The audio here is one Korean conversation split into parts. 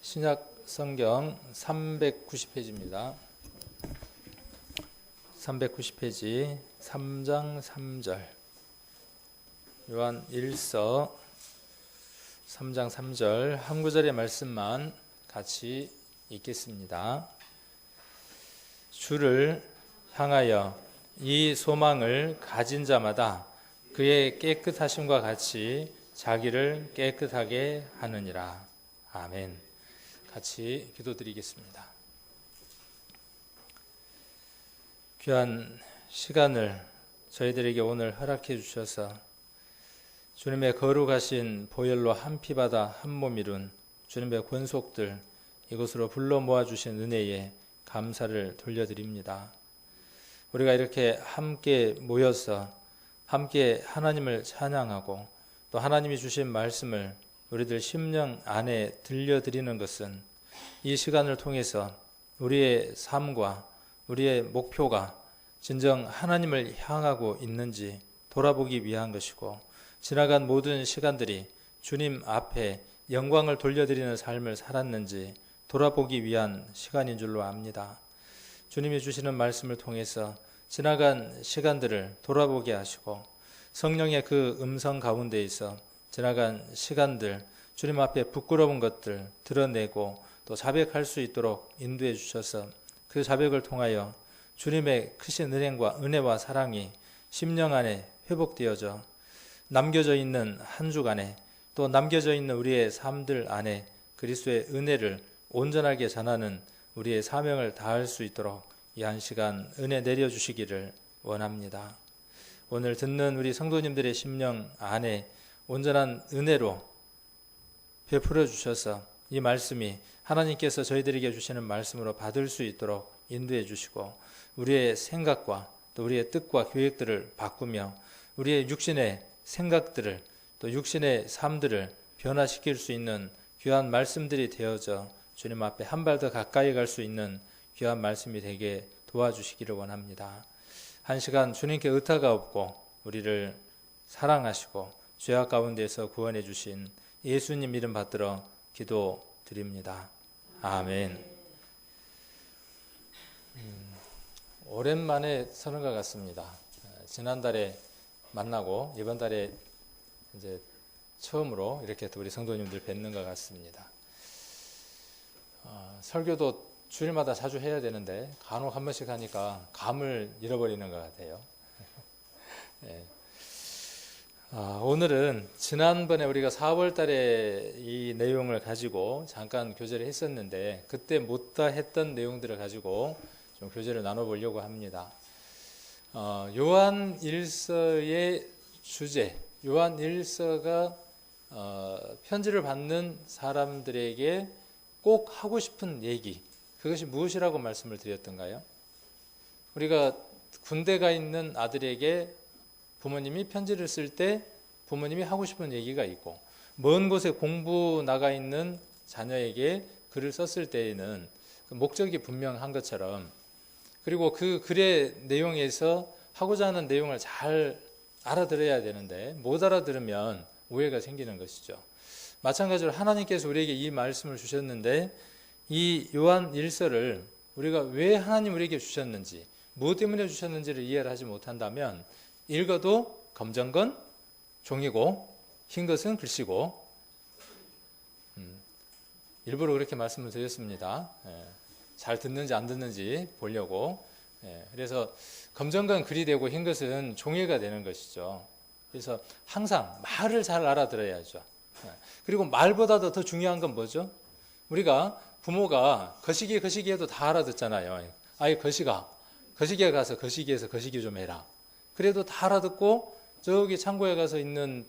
신약 성경 390페이지입니다. 390페이지 3장 3절 요한 1서 3장 3절 한 구절의 말씀만 같이 읽겠습니다. 주를 향하여 이 소망을 가진 자마다 그의 깨끗하심과 같이 자기를 깨끗하게 하느니라. 아멘. 같이 기도드리겠습니다. 귀한 시간을 저희들에게 오늘 허락해 주셔서 주님의 거룩하신 보혈로 한 피바다 한 몸 이룬 주님의 권속들 이곳으로 불러 모아주신 은혜에 감사를 돌려드립니다. 우리가 이렇게 함께 모여서 함께 하나님을 찬양하고 또 하나님이 주신 말씀을 우리들 심령 안에 들려드리는 것은 이 시간을 통해서 우리의 삶과 우리의 목표가 진정 하나님을 향하고 있는지 돌아보기 위한 것이고 지나간 모든 시간들이 주님 앞에 영광을 돌려드리는 삶을 살았는지 돌아보기 위한 시간인 줄로 압니다. 주님이 주시는 말씀을 통해서 지나간 시간들을 돌아보게 하시고 성령의 그 음성 가운데에서 지나간 시간들 주님 앞에 부끄러운 것들 드러내고 또 자백할 수 있도록 인도해 주셔서 그 자백을 통하여 주님의 크신 은혜와 사랑이 심령 안에 회복되어져 남겨져 있는 한 주간에 또 남겨져 있는 우리의 삶들 안에 그리스도의 은혜를 온전하게 전하는 우리의 사명을 다할 수 있도록 이 한 시간 은혜 내려주시기를 원합니다. 오늘 듣는 우리 성도님들의 심령 안에 온전한 은혜로 베풀어 주셔서 이 말씀이 하나님께서 저희들에게 주시는 말씀으로 받을 수 있도록 인도해 주시고 우리의 생각과 또 우리의 뜻과 계획들을 바꾸며 우리의 육신의 생각들을 또 육신의 삶들을 변화시킬 수 있는 귀한 말씀들이 되어져 주님 앞에 한 발 더 가까이 갈 수 있는 귀한 말씀이 되게 도와주시기를 원합니다. 한 시간 주님께 의타가 없고 우리를 사랑하시고 죄악 가운데서 구원해 주신 예수님 이름 받들어 기도드립니다. 아멘. 오랜만에 서는 것 같습니다. 지난달에 만나고 이번 달에 이제 처음으로 이렇게 또 우리 성도님들 뵙는 것 같습니다. 설교도 주일마다 자주 해야 되는데 간혹 한 번씩 하니까 감을 잃어버리는 것 같아요. 네. 오늘은 지난번에 우리가 4월 달에 이 내용을 가지고 잠깐 교제를 했었는데 그때 못다 했던 내용들을 가지고 좀 교제를 나눠보려고 합니다. 요한 1서의 주제, 요한 1서가 편지를 받는 사람들에게 꼭 하고 싶은 얘기, 그것이 무엇이라고 말씀을 드렸던가요? 우리가 군대 가 있는 아들에게 부모님이 편지를 쓸 때 부모님이 하고 싶은 얘기가 있고 먼 곳에 공부 나가 있는 자녀에게 글을 썼을 때에는 그 목적이 분명한 것처럼 그리고 그 글의 내용에서 하고자 하는 내용을 잘 알아들어야 되는데 못 알아들으면 오해가 생기는 것이죠. 마찬가지로 하나님께서 우리에게 이 말씀을 주셨는데 이 요한 1서를 우리가 왜 하나님 우리에게 주셨는지 무엇 때문에 주셨는지를 이해를 하지 못한다면 읽어도 검정 건 종이고 흰 것은 글씨고 일부러 그렇게 말씀을 드렸습니다. 잘 듣는지 안 듣는지 보려고. 그래서 검정 건 글이 되고 흰 것은 종이가 되는 것이죠. 그래서 항상 말을 잘 알아들어야죠. 그리고 말보다도 더 중요한 건 뭐죠? 우리가 부모가 거시기 해도 다 알아듣잖아요. 아이 거시기에 가서 거시기에서 거시기 좀 해라. 그래도 다 알아듣고 저기 창고에 가서 있는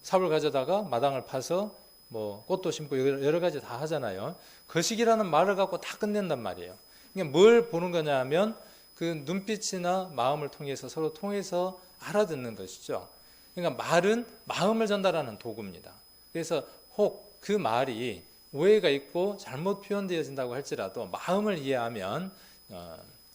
삽을 가져다가 마당을 파서 뭐 꽃도 심고 여러 가지 다 하잖아요. 거시기라는 말을 갖고 다 끝낸단 말이에요. 그러니까 뭘 보는 거냐 하면 그 눈빛이나 마음을 통해서 서로 통해서 알아듣는 것이죠. 그러니까 말은 마음을 전달하는 도구입니다. 그래서 혹 그 말이 오해가 있고 잘못 표현되어진다고 할지라도 마음을 이해하면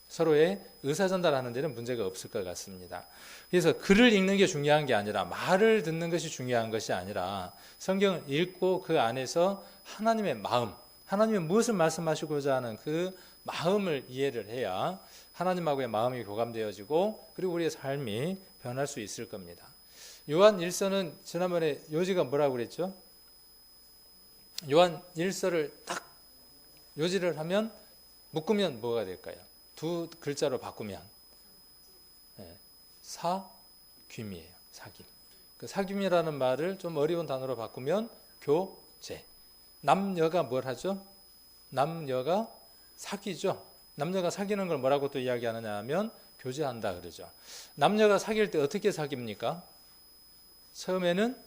서로의 의사 전달하는 데는 문제가 없을 것 같습니다. 그래서 글을 읽는 게 중요한 게 아니라 말을 듣는 것이 중요한 것이 아니라 성경을 읽고 그 안에서 하나님의 마음, 하나님이 무엇을 말씀하시고자 하는 그 마음을 이해를 해야 하나님하고의 마음이 교감되어지고 그리고 우리의 삶이 변할 수 있을 겁니다. 요한 1서는 지난번에 요지가 뭐라고 그랬죠? 요한 1서를 딱 요지를 하면 묶으면 뭐가 될까요? 두 글자로 바꾸면 사귐이에요. 사귐. 그 사귐이라는 말을 좀 어려운 단어로 바꾸면 교제. 남녀가 뭘 하죠? 남녀가 사귀죠. 남녀가 사귀는 걸 뭐라고 또 이야기하느냐 하면 교제한다 그러죠. 남녀가 사귈 때 어떻게 사깁니까? 처음에는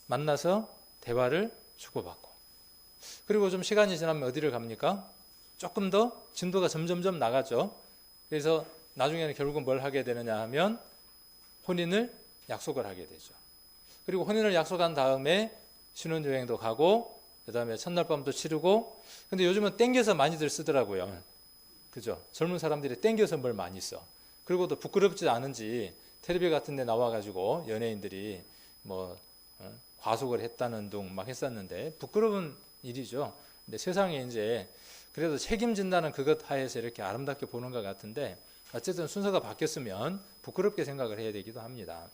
만나서 대화를 주고받고 그리고 좀 시간이 지나면 어디를 갑니까? 조금 더 진도가 점점점 나가죠. 그래서 나중에는 결국은 뭘 하게 되느냐 하면 혼인을 약속을 하게 되죠. 그리고 혼인을 약속한 다음에 신혼여행도 가고 그 다음에 첫날 밤도 치르고 근데 요즘은 땡겨서 많이들 쓰더라고요. 그죠? 젊은 사람들이 땡겨서 뭘 많이 써. 그리고도 부끄럽지 않은지 텔레비 같은 데 나와가지고 연예인들이 뭐 과속을 했다는 둥 막 했었는데 부끄러운 일이죠. 근데 세상에 이제 그래도 책임진다는 그것 하에서 이렇게 아름답게 보는 것 같은데 어쨌든 순서가 바뀌었으면 부끄럽게 생각을 해야 되기도 합니다.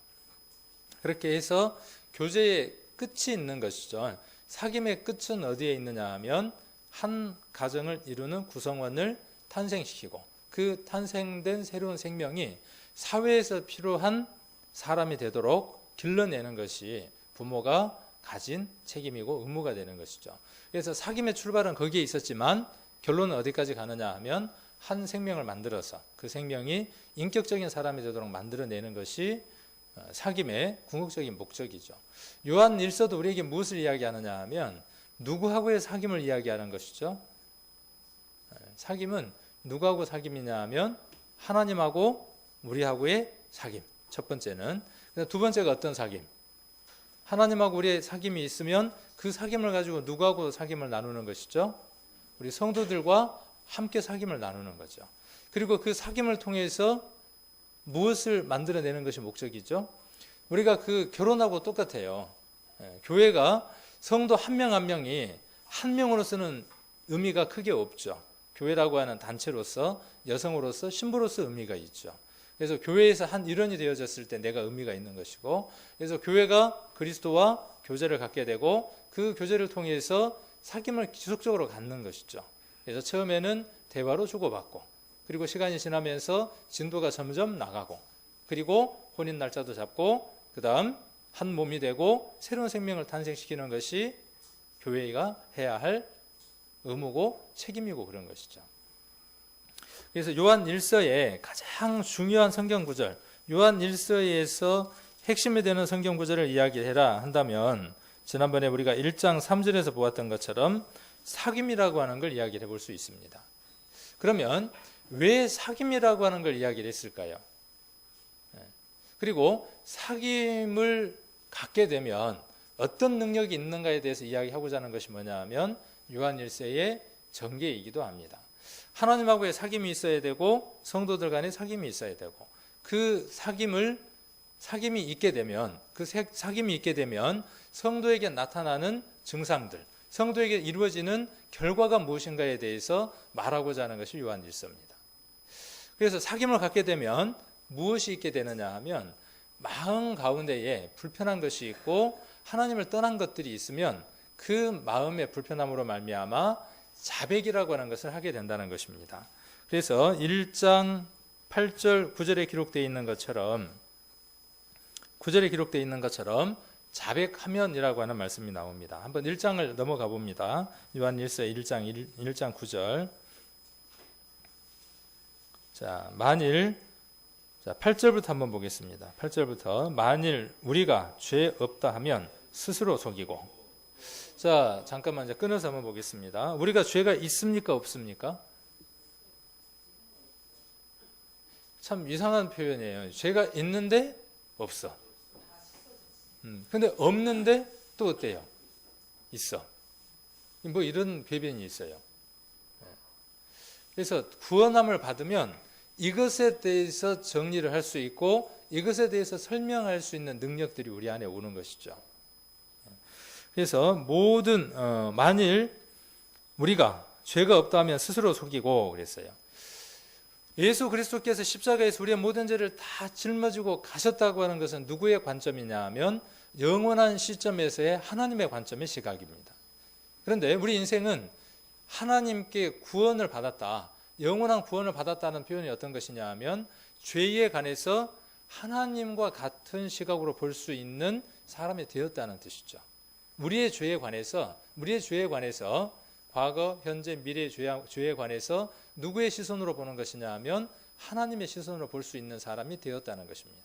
그렇게 해서 교제의 끝이 있는 것이죠. 사귐의 끝은 어디에 있느냐 하면 한 가정을 이루는 구성원을 탄생시키고 그 탄생된 새로운 생명이 사회에서 필요한 사람이 되도록 길러내는 것이 부모가 가진 책임이고 의무가 되는 것이죠. 그래서 사귐의 출발은 거기에 있었지만 결론은 어디까지 가느냐 하면 한 생명을 만들어서 그 생명이 인격적인 사람이 되도록 만들어내는 것이 사귐의 궁극적인 목적이죠. 요한 1서도 우리에게 무엇을 이야기하느냐 하면 누구하고의 사귐을 이야기하는 것이죠. 사귐은 누구하고 사귐이냐 하면 하나님하고 우리하고의 사귐. 첫 번째는. 두 번째가 어떤 사귐? 하나님하고 우리의 사귐이 있으면 그 사귐을 가지고 누구하고 사귐을 나누는 것이죠? 우리 성도들과 함께 사귐을 나누는 거죠. 그리고 그 사귐을 통해서 무엇을 만들어내는 것이 목적이죠? 우리가 그 결혼하고 똑같아요. 교회가 성도 한 명 한 명이 한 명으로서는 의미가 크게 없죠. 교회라고 하는 단체로서 여성으로서 신부로서 의미가 있죠. 그래서 교회에서 한 일원이 되어졌을 때 내가 의미가 있는 것이고 그래서 교회가 그리스도와 교제를 갖게 되고 그 교제를 통해서 사귐을 지속적으로 갖는 것이죠. 그래서 처음에는 대화로 주고받고 그리고 시간이 지나면서 진도가 점점 나가고 그리고 혼인 날짜도 잡고 그 다음 한 몸이 되고 새로운 생명을 탄생시키는 것이 교회가 해야 할 의무고 책임이고 그런 것이죠. 그래서 요한 1서의 가장 중요한 성경 구절, 요한 1서에서 핵심이 되는 성경 구절을 이야기해라 한다면 지난번에 우리가 1장 3절에서 보았던 것처럼 사귐이라고 하는 걸 이야기를 해볼 수 있습니다. 그러면 왜 사귐이라고 하는 걸 이야기를 했을까요? 그리고 사귐을 갖게 되면 어떤 능력이 있는가에 대해서 이야기하고자 하는 것이 뭐냐 하면 요한 1서의 전개이기도 합니다. 하나님하고의 사귐이 있어야 되고 성도들 간의 사귐이 있어야 되고 그 사귐이 있게 되면 그 사귐이 있게 되면 성도에게 나타나는 증상들, 성도에게 이루어지는 결과가 무엇인가에 대해서 말하고자 하는 것이 요한 1서입니다. 그래서 사귐을 갖게 되면 무엇이 있게 되느냐 하면 마음 가운데에 불편한 것이 있고 하나님을 떠난 것들이 있으면 그 마음의 불편함으로 말미암아 자백이라고 하는 것을 하게 된다는 것입니다. 그래서 1장 8절 9절에 기록되어 있는 것처럼 9절에 기록되어 있는 것처럼 자백하면이라고 하는 말씀이 나옵니다. 한번 1장을 넘어가 봅니다. 요한 1서 1장 9절. 자, 만일 8절부터 한번 보겠습니다. 8절부터 만일 우리가 죄 없다 하면 스스로 속이고 자, 잠깐만 이제 끊어서 한번 보겠습니다. 우리가 죄가 있습니까? 없습니까? 참 이상한 표현이에요. 죄가 있는데 없어. 근데 없는데 또 어때요? 있어. 뭐 이런 배변이 있어요. 그래서 구원함을 받으면 이것에 대해서 정리를 할 수 있고 이것에 대해서 설명할 수 있는 능력들이 우리 안에 오는 것이죠. 그래서 모든 만일 우리가 죄가 없다면 스스로 속이고 그랬어요. 예수 그리스도께서 십자가에서 우리의 모든 죄를 다 짊어지고 가셨다고 하는 것은 누구의 관점이냐 하면 영원한 시점에서의 하나님의 관점의 시각입니다. 그런데 우리 인생은 하나님께 구원을 받았다, 영원한 구원을 받았다는 표현이 어떤 것이냐 하면 죄에 관해서 하나님과 같은 시각으로 볼 수 있는 사람이 되었다는 뜻이죠. 우리의 죄에 관해서 과거, 현재, 미래의 죄에 관해서 누구의 시선으로 보는 것이냐 하면 하나님의 시선으로 볼 수 있는 사람이 되었다는 것입니다.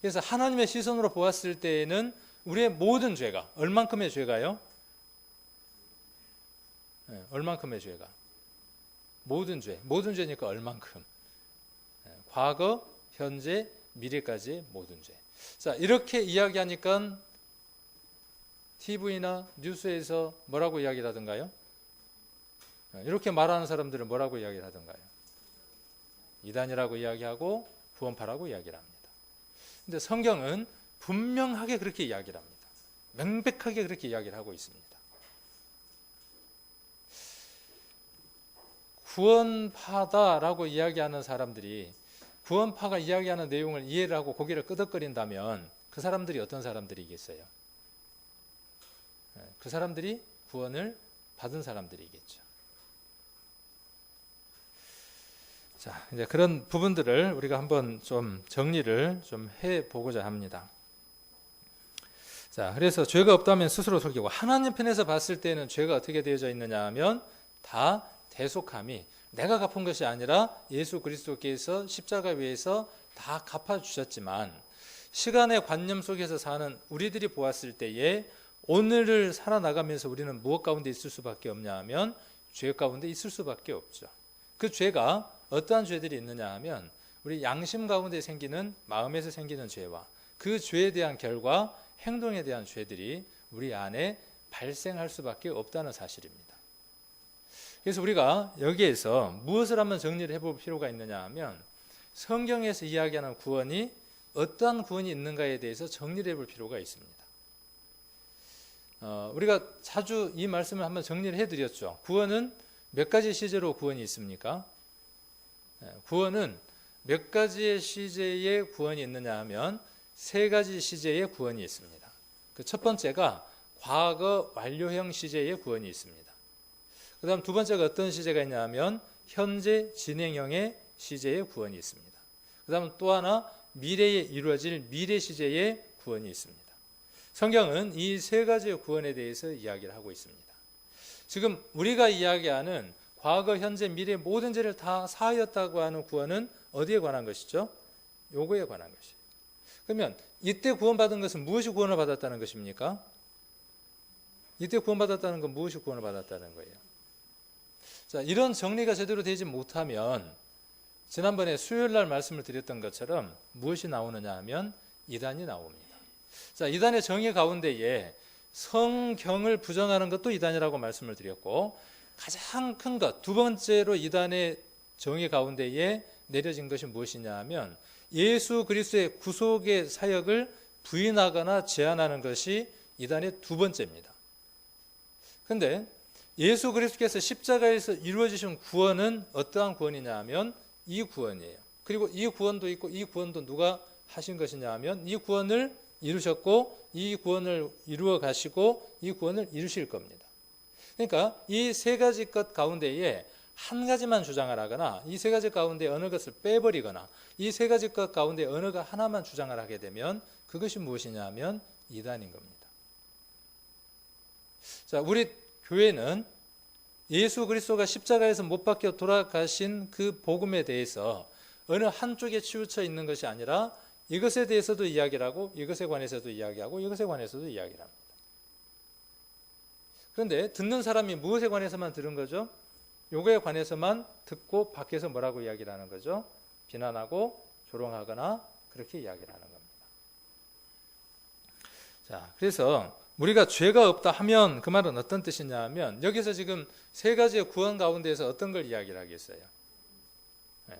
그래서 하나님의 시선으로 보았을 때에는 우리의 모든 죄가, 얼만큼의 죄가요? 얼만큼의 죄가? 모든 죄니까 얼만큼? 과거, 현재, 미래까지의 모든 죄. 자, 이렇게 이야기하니까 TV나 뉴스에서 뭐라고 이야기를 하던가요? 이렇게 말하는 사람들은 뭐라고 이야기를 하던가요? 이단이라고 이야기하고 구원파라고 이야기를 합니다. 근데 성경은 분명하게 그렇게 이야기를 합니다. 명백하게 그렇게 이야기를 하고 있습니다. 구원파다라고 이야기하는 사람들이 구원파가 이야기하는 내용을 이해를 하고 고개를 끄덕거린다면 그 사람들이 어떤 사람들이겠어요? 그 사람들이 구원을 받은 사람들이겠죠. 자, 이제 그런 부분들을 우리가 한번 좀 정리를 좀 해보고자 합니다. 자, 그래서 죄가 없다면 스스로 속이고, 하나님 편에서 봤을 때는 죄가 어떻게 되어져 있느냐 하면 다 대속함이 내가 갚은 것이 아니라 예수 그리스도께서 십자가 위에서 다 갚아주셨지만, 시간의 관념 속에서 사는 우리들이 보았을 때에 오늘을 살아나가면서 우리는 무엇 가운데 있을 수밖에 없냐 하면 죄 가운데 있을 수밖에 없죠. 그 죄가 어떠한 죄들이 있느냐 하면 우리 양심 가운데 생기는, 마음에서 생기는 죄와 그 죄에 대한 결과, 행동에 대한 죄들이 우리 안에 발생할 수밖에 없다는 사실입니다. 그래서 우리가 여기에서 무엇을 한번 정리를 해볼 필요가 있느냐 하면 성경에서 이야기하는 구원이 어떠한 구원이 있는가에 대해서 정리를 해볼 필요가 있습니다. 우리가 자주 이 말씀을 한번 정리를 해드렸죠. 구원은 몇 가지 시제로 구원이 있습니까? 구원은 몇 가지의 시제의 구원이 있느냐 하면 세 가지 시제의 구원이 있습니다. 그 첫 번째가 과거 완료형 시제의 구원이 있습니다. 그 다음 두 번째가 어떤 시제가 있냐 하면 현재 진행형의 시제의 구원이 있습니다. 그 다음 또 하나 미래에 이루어질 미래 시제의 구원이 있습니다. 성경은 이 세 가지의 구원에 대해서 이야기를 하고 있습니다. 지금 우리가 이야기하는 과거, 현재, 미래 모든 죄를 다 사하였다고 하는 구원은 어디에 관한 것이죠? 요거에 관한 것이에요. 그러면 이때 구원받은 것은 무엇이 구원을 받았다는 것입니까? 이때 구원받았다는 건 무엇이 구원을 받았다는 거예요? 자, 이런 정리가 제대로 되지 못하면 지난번에 수요일 날 말씀을 드렸던 것처럼 무엇이 나오느냐 하면 이단이 나옵니다. 자, 이단의 정의 가운데에 성경을 부정하는 것도 이단이라고 말씀을 드렸고, 가장 큰 것, 두 번째로 이단의 정의 가운데에 내려진 것이 무엇이냐 하면 예수 그리스도의 구속의 사역을 부인하거나 제한하는 것이 이단의 두 번째입니다. 그런데 예수 그리스도께서 십자가에서 이루어지신 구원은 어떠한 구원이냐 하면 이 구원이에요. 그리고 이 구원도 있고 이 구원도 누가 하신 것이냐 하면 이 구원을 이루셨고 이 구원을 이루어 가시고 이 구원을 이루실 겁니다. 그러니까 이 세 가지 것 가운데에 한 가지만 주장을 하거나 이 세 가지 가운데 어느 것을 빼버리거나 이 세 가지 것 가운데 어느 것 하나만 주장을 하게 되면 그것이 무엇이냐 하면 이단인 겁니다. 자, 우리 교회는 예수 그리스도가 십자가에서 못 박혀 돌아가신 그 복음에 대해서 어느 한쪽에 치우쳐 있는 것이 아니라 이것에 대해서도 이야기를 하고 이것에 관해서도 이야기하고 이것에 관해서도 이야기를 합니다. 그런데 듣는 사람이 무엇에 관해서만 들은 거죠? 요거에 관해서만 듣고 밖에서 뭐라고 이야기를 하는 거죠? 비난하고 조롱하거나 그렇게 이야기를 하는 겁니다. 자, 그래서 우리가 죄가 없다 하면 그 말은 어떤 뜻이냐 하면 여기서 지금 세 가지의 구원 가운데에서 어떤 걸 이야기를 하겠어요?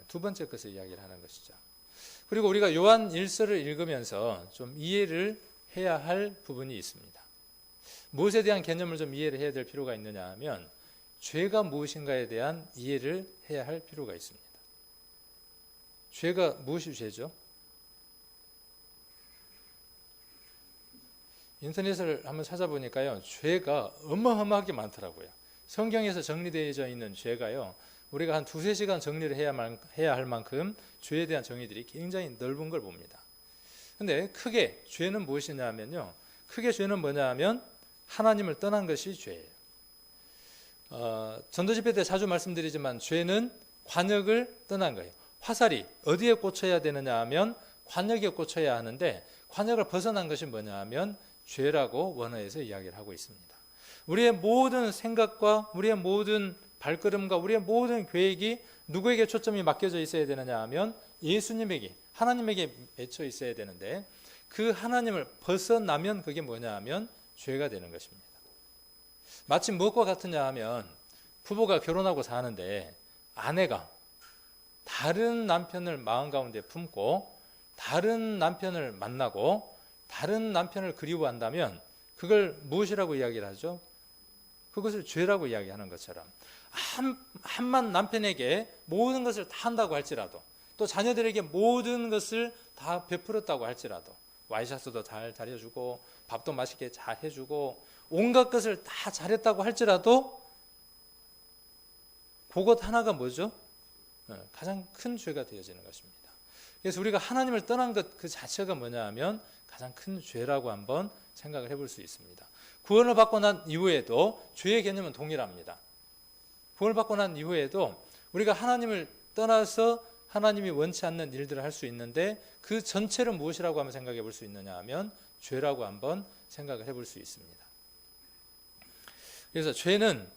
두 번째 것을 이야기를 하는 것이죠. 그리고 우리가 요한 1서를 읽으면서 좀 이해를 해야 할 부분이 있습니다. 무엇에 대한 개념을 좀 이해를 해야 될 필요가 있느냐 하면 죄가 무엇인가에 대한 이해를 해야 할 필요가 있습니다. 죄가 무엇이 죄죠? 인터넷을 한번 찾아보니까요, 죄가 어마어마하게 많더라고요. 성경에서 정리되어져 있는 죄가요, 우리가 한 2-3시간 정리를 해야 할 만큼 죄에 대한 정의들이 굉장히 넓은 걸 봅니다. 근데 크게 죄는 무엇이냐 하면요, 크게 죄는 뭐냐 하면 하나님을 떠난 것이 죄예요. 전도집회 때 자주 말씀드리지만 죄는 관역을 떠난 거예요. 화살이 어디에 꽂혀야 되느냐 하면 관역에 꽂혀야 하는데, 관역을 벗어난 것이 뭐냐 하면 죄라고 원어에서 이야기를 하고 있습니다. 우리의 모든 생각과 우리의 모든 발걸음과 우리의 모든 계획이 누구에게 초점이 맡겨져 있어야 되느냐 하면 예수님에게, 하나님에게 맺혀 있어야 되는데, 그 하나님을 벗어나면 그게 뭐냐 하면 죄가 되는 것입니다. 마치 무엇과 같으냐 하면 부부가 결혼하고 사는데 아내가 다른 남편을 마음 가운데 품고 다른 남편을 만나고 다른 남편을 그리워한다면 그걸 무엇이라고 이야기를 하죠? 그것을 죄라고 이야기하는 것처럼, 한만 남편에게 모든 것을 다 한다고 할지라도, 또 자녀들에게 모든 것을 다 베풀었다고 할지라도, 와이셔츠도 잘 다려주고 밥도 맛있게 잘 해주고 온갖 것을 다 잘했다고 할지라도 그것 하나가 뭐죠? 가장 큰 죄가 되어지는 것입니다. 그래서 우리가 하나님을 떠난 것 그 자체가 뭐냐 하면 가장 큰 죄라고 한번 생각을 해볼 수 있습니다. 구원을 받고 난 이후에도 죄의 개념은 동일합니다. 구원을 받고 난 이후에도 우리가 하나님을 떠나서 하나님이 원치 않는 일들을 할 수 있는데, 그 전체를 무엇이라고 한번 생각해 볼 수 있느냐 하면 죄라고 한번 생각을 해볼 수 있습니다. 그래서 죄는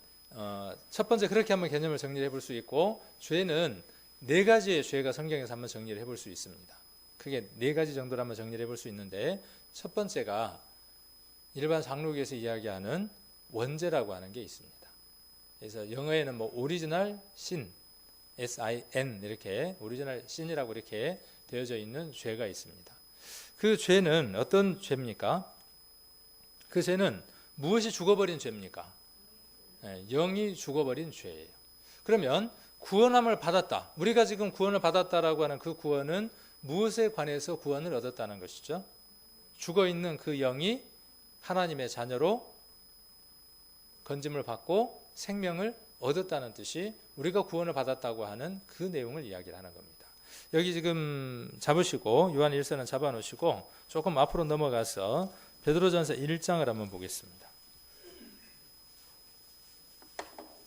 첫 번째 그렇게 한번 개념을 정리해 볼 수 있고, 죄는 4가지의 죄가 성경에서 한번 정리를 해볼 수 있습니다. 크게 4가지 정도로 한번 정리를 해볼 수 있는데, 첫 번째가 일반 장로교에서 이야기하는 원죄라고 하는 게 있습니다. 그래서 영어에는 뭐 오리지널 신, S-I-N 이렇게 오리지널 신이라고 이렇게 되어져 있는 죄가 있습니다. 그 죄는 어떤 죄입니까? 그 죄는 무엇이 죽어버린 죄입니까? 영이 죽어버린 죄예요. 그러면 구원함을 받았다, 우리가 지금 구원을 받았다라고 하는 그 구원은 무엇에 관해서 구원을 얻었다는 것이죠? 죽어있는 그 영이 하나님의 자녀로 건짐을 받고 생명을 얻었다는 뜻이 우리가 구원을 받았다고 하는 그 내용을 이야기를 하는 겁니다. 여기 지금 잡으시고 요한 1서는 잡아놓으시고 조금 앞으로 넘어가서 베드로전서 1장을 한번 보겠습니다.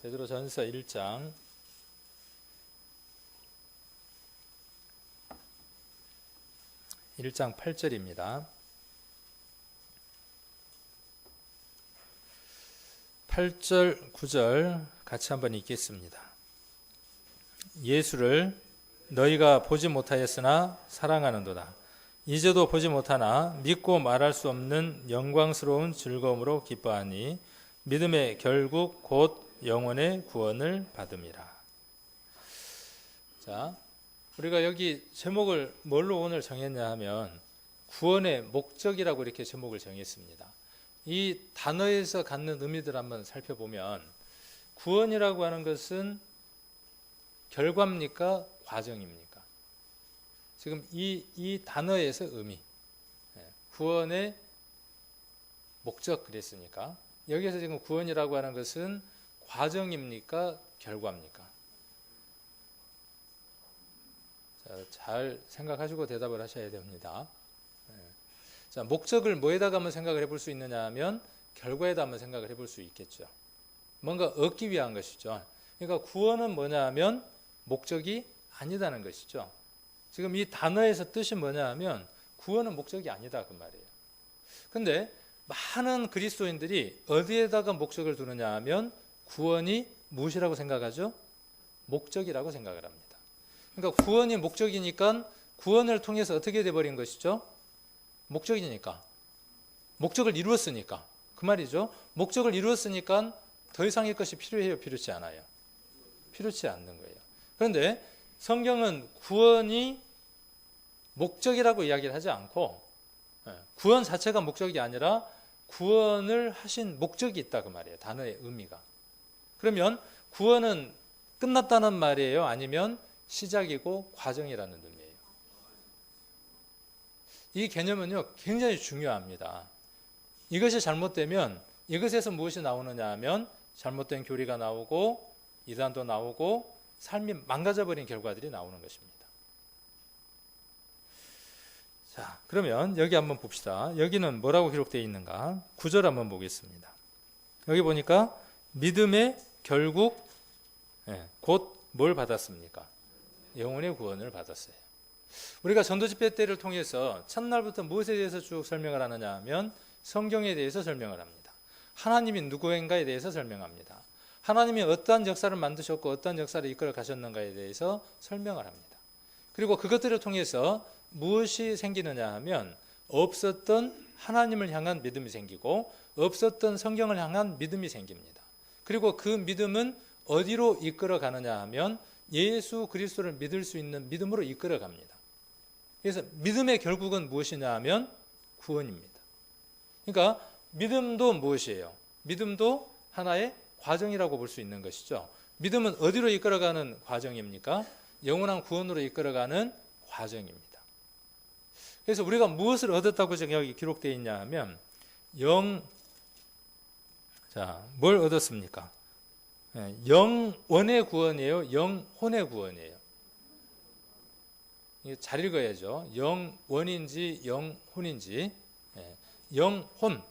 베드로전서 1장 1장 8절입니다. 8절, 9절 같이 한번 읽겠습니다. 예수를 너희가 보지 못하였으나 사랑하는도다. 이제도 보지 못하나 믿고 말할 수 없는 영광스러운 즐거움으로 기뻐하니 믿음의 결국 곧 영혼의 구원을 받음이라. 자, 우리가 여기 제목을 뭘로 오늘 정했냐 하면 구원의 목적이라고 이렇게 제목을 정했습니다. 이 단어에서 갖는 의미들 한번 살펴보면, 구원이라고 하는 것은 결과입니까? 과정입니까? 지금 이 단어에서 의미, 구원의 목적 그랬으니까, 여기에서 지금 구원이라고 하는 것은 과정입니까? 결과입니까? 자, 잘 생각하시고 대답을 하셔야 됩니다. 자, 목적을 뭐에다가 한번 생각을 해볼 수 있느냐 하면 결과에다 한번 생각을 해볼 수 있겠죠. 뭔가 얻기 위한 것이죠. 그러니까 구원은 뭐냐 하면 목적이 아니다는 것이죠. 지금 이 단어에서 뜻이 뭐냐 하면 구원은 목적이 아니다 그 말이에요. 근데 많은 그리스도인들이 어디에다가 목적을 두느냐 하면 구원이 무엇이라고 생각하죠? 목적이라고 생각을 합니다. 그러니까 구원이 목적이니까 구원을 통해서 어떻게 돼버린 것이죠? 목적이니까, 목적을 이루었으니까 그 말이죠. 목적을 이루었으니까 더 이상의 것이 필요해요? 필요치 않아요? 필요치 않는 거예요. 그런데 성경은 구원이 목적이라고 이야기를 하지 않고, 구원 자체가 목적이 아니라 구원을 하신 목적이 있다 그 말이에요. 단어의 의미가. 그러면 구원은 끝났다는 말이에요? 아니면 시작이고 과정이라는 의미예요? 이 개념은요, 굉장히 중요합니다. 이것이 잘못되면 이것에서 무엇이 나오느냐 하면 잘못된 교리가 나오고 이단도 나오고 삶이 망가져버린 결과들이 나오는 것입니다. 자, 그러면 여기 한번 봅시다. 여기는 뭐라고 기록되어 있는가? 9절 한번 보겠습니다. 여기 보니까 믿음의 결국 곧 뭘 받았습니까? 영혼의 구원을 받았어요. 우리가 전도 집회 때를 통해서 첫날부터 무엇에 대해서 쭉 설명을 하느냐 하면 성경에 대해서 설명을 합니다. 하나님이 누구인가에 대해서 설명합니다. 하나님이 어떠한 역사를 만드셨고 어떠한 역사를 이끌어 가셨는가에 대해서 설명을 합니다. 그리고 그것들을 통해서 무엇이 생기느냐 하면 없었던 하나님을 향한 믿음이 생기고 없었던 성경을 향한 믿음이 생깁니다. 그리고 그 믿음은 어디로 이끌어 가느냐 하면 예수 그리스도를 믿을 수 있는 믿음으로 이끌어 갑니다. 그래서 믿음의 결국은 무엇이냐 하면 구원입니다. 그러니까 믿음도 무엇이에요? 믿음도 하나의 과정이라고 볼 수 있는 것이죠. 믿음은 어디로 이끌어가는 과정입니까? 영원한 구원으로 이끌어가는 과정입니다. 그래서 우리가 무엇을 얻었다고 지금 여기 기록되어 있냐 하면 뭘 얻었습니까? 영원의 구원이에요? 영혼의 구원이에요? 잘 읽어야죠. 영원인지 영혼인지. 영혼.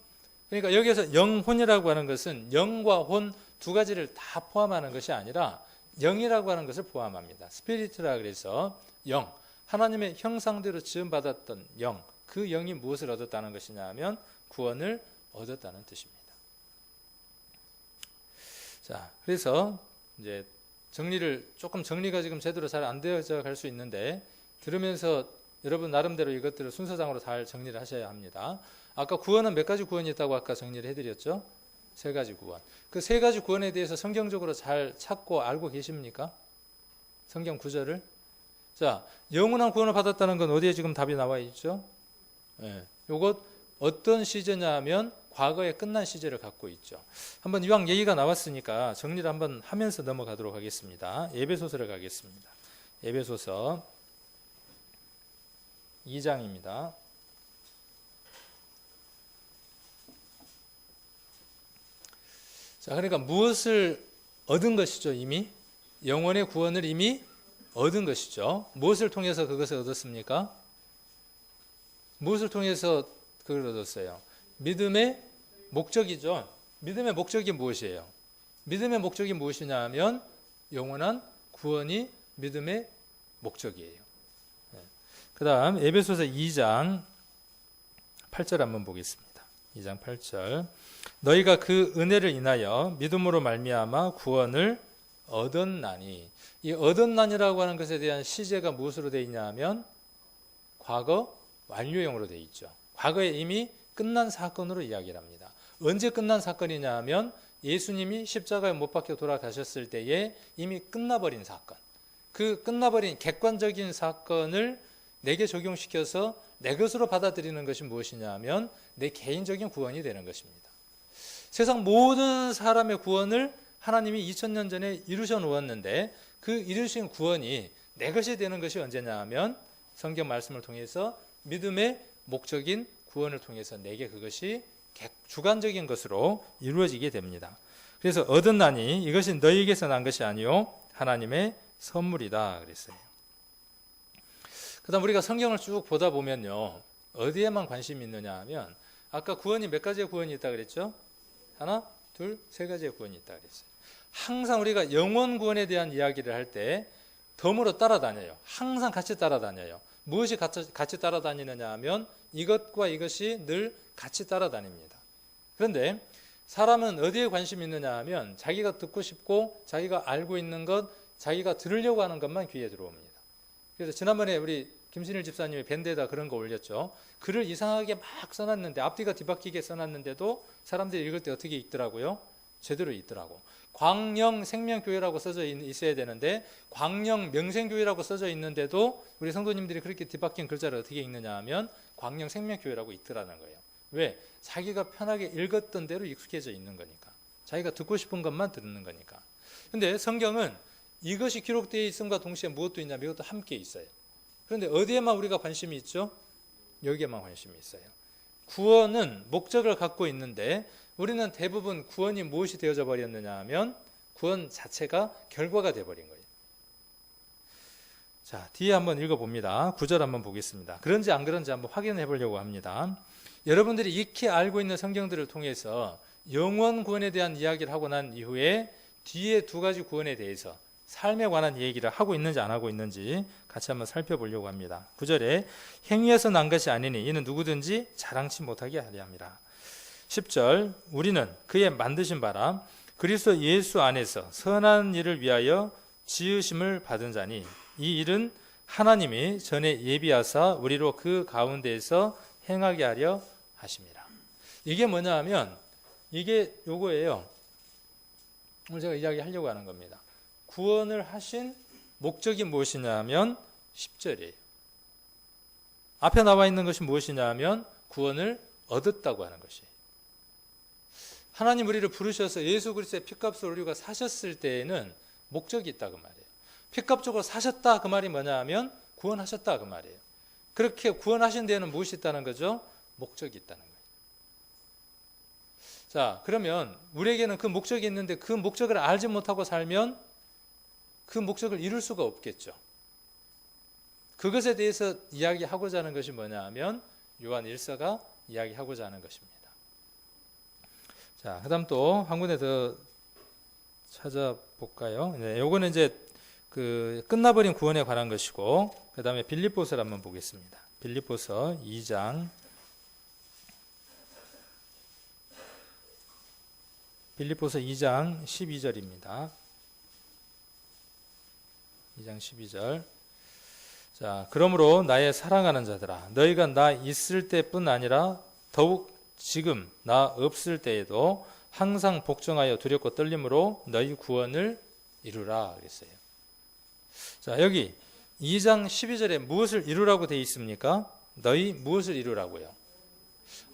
그러니까 여기서 영혼이라고 하는 것은 영과 혼 두 가지를 다 포함하는 것이 아니라 영이라고 하는 것을 포함합니다. 스피리트라 그래서 영, 하나님의 형상대로 지음받았던 영, 그 영이 무엇을 얻었다는 것이냐 하면 구원을 얻었다는 뜻입니다. 자, 그래서 이제 정리가 지금 제대로 잘 안 되어져 갈 수 있는데 들으면서 여러분 나름대로 이것들을 순서상으로 잘 정리를 하셔야 합니다. 아까 구원은 몇 가지 구원이 있다고 아까 정리를 해드렸죠? 3가지 구원. 그 3가지 구원에 대해서 성경적으로 잘 찾고 알고 계십니까? 성경 구절을. 자, 영원한 구원을 받았다는 건 어디에 지금 답이 나와 있죠? 요것 어떤 시제냐 하면 과거에 끝난 시제를 갖고 있죠. 한번 이왕 얘기가 나왔으니까 정리를 한번 하면서 넘어가도록 하겠습니다. 에베소서를 가겠습니다. 에베소서 2장입니다. 자, 그러니까 무엇을 얻은 것이죠, 이미? 영혼의 구원을 이미 얻은 것이죠. 무엇을 통해서 그것을 얻었습니까? 무엇을 통해서 그걸 얻었어요? 믿음의 목적이죠. 믿음의 목적이 무엇이에요? 믿음의 목적이 무엇이냐 하면 영원한 구원이 믿음의 목적이에요. 그 다음 에베소서 2장 8절 한번 보겠습니다. 2장 8절. 너희가 그 은혜를 인하여 믿음으로 말미암아 구원을 얻었나니. 이 얻었나니라고 하는 것에 대한 시제가 무엇으로 되어 있냐 하면 과거 완료형으로 되어 있죠. 과거에 이미 끝난 사건으로 이야기를 합니다. 언제 끝난 사건이냐 하면 예수님이 십자가에 못 박혀 돌아가셨을 때에 이미 끝나버린 사건. 그 끝나버린 객관적인 사건을 내게 적용시켜서 내 것으로 받아들이는 것이 무엇이냐 하면 내 개인적인 구원이 되는 것입니다. 세상 모든 사람의 구원을 하나님이 2000년 전에 이루셔 놓았는데 그 이루신 구원이 내 것이 되는 것이 언제냐 하면 성경 말씀을 통해서 믿음의 목적인 구원을 통해서 내게 그것이 주관적인 것으로 이루어지게 됩니다. 그래서 얻었나니 이것이 너희에게서 난 것이 아니요 하나님의 선물이다 그랬어요. 그 다음 우리가 성경을 쭉 보다 보면요 어디에만 관심이 있느냐 하면 아까 구원이 몇 가지의 구원이 있다 그랬죠? 하나, 둘, 3가지의 구원이 있다 그랬어요. 항상 우리가 영원 구원에 대한 이야기를 할 때 덤으로 따라다녀요. 항상 같이 따라다녀요. 무엇이 같이 따라다니느냐 하면 이것과 이것이 늘 같이 따라다닙니다. 그런데 사람은 어디에 관심이 있느냐 하면 자기가 듣고 싶고 자기가 알고 있는 것, 자기가 들으려고 하는 것만 귀에 들어옵니다. 그래서 지난번에 우리 김신일 집사님이 밴드에다 그런 거 올렸죠. 글을 이상하게 막 써놨는데 앞뒤가 뒤바뀌게 써놨는데도 사람들이 읽을 때 어떻게 읽더라고요? 제대로 읽더라고. 광영 생명교회라고 써져 있어야 되는데 광영 명생교회라고 써져 있는데도 우리 성도님들이 그렇게 뒤바뀐 글자를 어떻게 읽느냐 하면 광영 생명교회라고 읽더라는 거예요. 왜? 자기가 편하게 읽었던 대로 익숙해져 있는 거니까. 자기가 듣고 싶은 것만 듣는 거니까. 근데 성경은 이것이 기록되어 있음과 동시에 무엇도 있냐면 이것도 함께 있어요. 그런데 어디에만 우리가 관심이 있죠? 여기에만 관심이 있어요. 구원은 목적을 갖고 있는데 우리는 대부분 구원이 무엇이 되어져 버렸느냐 하면 구원 자체가 결과가 되어버린 거예요. 자, 뒤에 한번 읽어봅니다. 9절 한번 보겠습니다. 그런지 안 그런지 한번 확인해 보려고 합니다. 여러분들이 익히 알고 있는 성경들을 통해서 영원 구원에 대한 이야기를 하고 난 이후에 뒤에 두 가지 구원에 대해서 삶에 관한 얘기를 하고 있는지 안 하고 있는지 같이 한번 살펴보려고 합니다. 9절에 행위에서 난 것이 아니니 이는 누구든지 자랑치 못하게 하려 함이라. 10절 우리는 그의 만드신 바라 그리스도 예수 안에서 선한 일을 위하여 지으심을 받은 자니 이 일은 하나님이 전에 예비하사 우리로 그 가운데에서 행하게 하려 하심이라. 이게 뭐냐 하면 이게 요거예요. 오늘 제가 이야기하려고 하는 겁니다. 구원을 하신 목적이 무엇이냐 하면 10절이에요. 앞에 나와 있는 것이 무엇이냐 하면 구원을 얻었다고 하는 것이에요. 하나님 우리를 부르셔서 예수 그리스도의 피값을 우리가 사셨을 때에는 목적이 있다 그 말이에요. 피값적으로 사셨다 그 말이 뭐냐 하면 구원하셨다 그 말이에요. 그렇게 구원하신 데에는 무엇이 있다는 거죠? 목적이 있다는 거예요. 자, 그러면 우리에게는 그 목적이 있는데 그 목적을 알지 못하고 살면 그 목적을 이룰 수가 없겠죠. 그것에 대해서 이야기하고자 하는 것이 뭐냐 하면 요한 1서가 이야기하고자 하는 것입니다. 자, 그다음 또 한 군데 더 찾아볼까요? 네, 요거는 이제 그 끝나버린 구원에 관한 것이고, 그 다음에 빌립보서를 한번 보겠습니다. 빌립보서 2장 12절입니다. 2장 12절. 자, 그러므로 나의 사랑하는 자들아, 너희가 나 있을 때뿐 아니라 더욱 지금 나 없을 때에도 항상 복종하여 두렵고 떨림으로 너희 구원을 이루라 그랬어요. 자, 여기 2장 12절에 무엇을 이루라고 되어 있습니까? 너희 무엇을 이루라고요?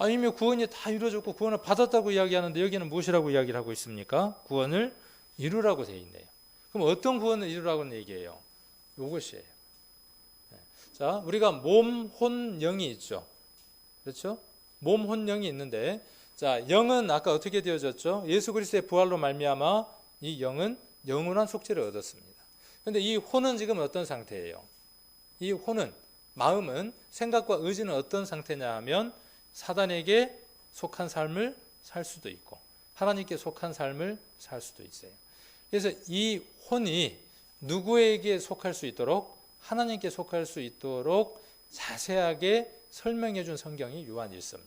이미 구원이 다 이루어졌고 구원을 받았다고 이야기하는데 여기는 무엇이라고 이야기를 하고 있습니까? 구원을 이루라고 되어 있네요. 그럼 어떤 구원을 이루라고 얘기해요? 이것이에요. 자, 우리가 몸, 혼, 영이 있죠. 그렇죠? 몸, 혼, 영이 있는데, 자, 영은 아까 어떻게 되어졌죠? 예수 그리스도의 부활로 말미암아 이 영은 영원한 속죄를 얻었습니다. 그런데 이 혼은 지금 어떤 상태예요? 이 혼은, 마음은, 생각과 의지는 어떤 상태냐 하면 사단에게 속한 삶을 살 수도 있고 하나님께 속한 삶을 살 수도 있어요. 그래서 이 혼이 누구에게 속할 수 있도록, 하나님께 속할 수 있도록 자세하게 설명해 준 성경이 요한 1서입니다.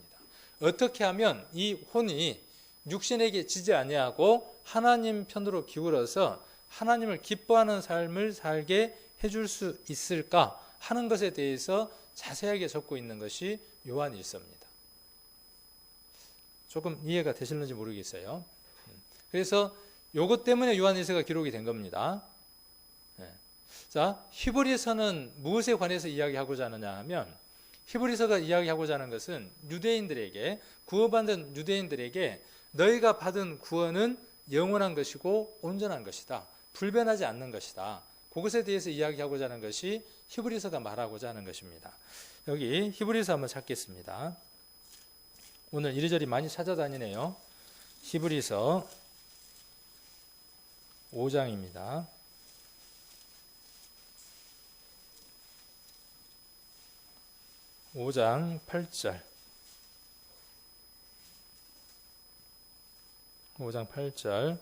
어떻게 하면 이 혼이 육신에게 지지 아니하고 하나님 편으로 기울어서 하나님을 기뻐하는 삶을 살게 해줄 수 있을까 하는 것에 대해서 자세하게 적고 있는 것이 요한 1서입니다. 조금 이해가 되실는지 모르겠어요. 그래서 요것 때문에 요한 1서가 기록이 된 겁니다. 자, 히브리서는 무엇에 관해서 이야기하고자 하느냐 하면 히브리서가 이야기하고자 하는 것은 유대인들에게, 구원받은 유대인들에게 너희가 받은 구원은 영원한 것이고 온전한 것이다. 불변하지 않는 것이다. 그것에 대해서 이야기하고자 하는 것이 히브리서가 말하고자 하는 것입니다. 여기 히브리서 한번 찾겠습니다. 오늘 이리저리 많이 찾아다니네요. 히브리서 5장입니다. 5장 8절. 5장 8절.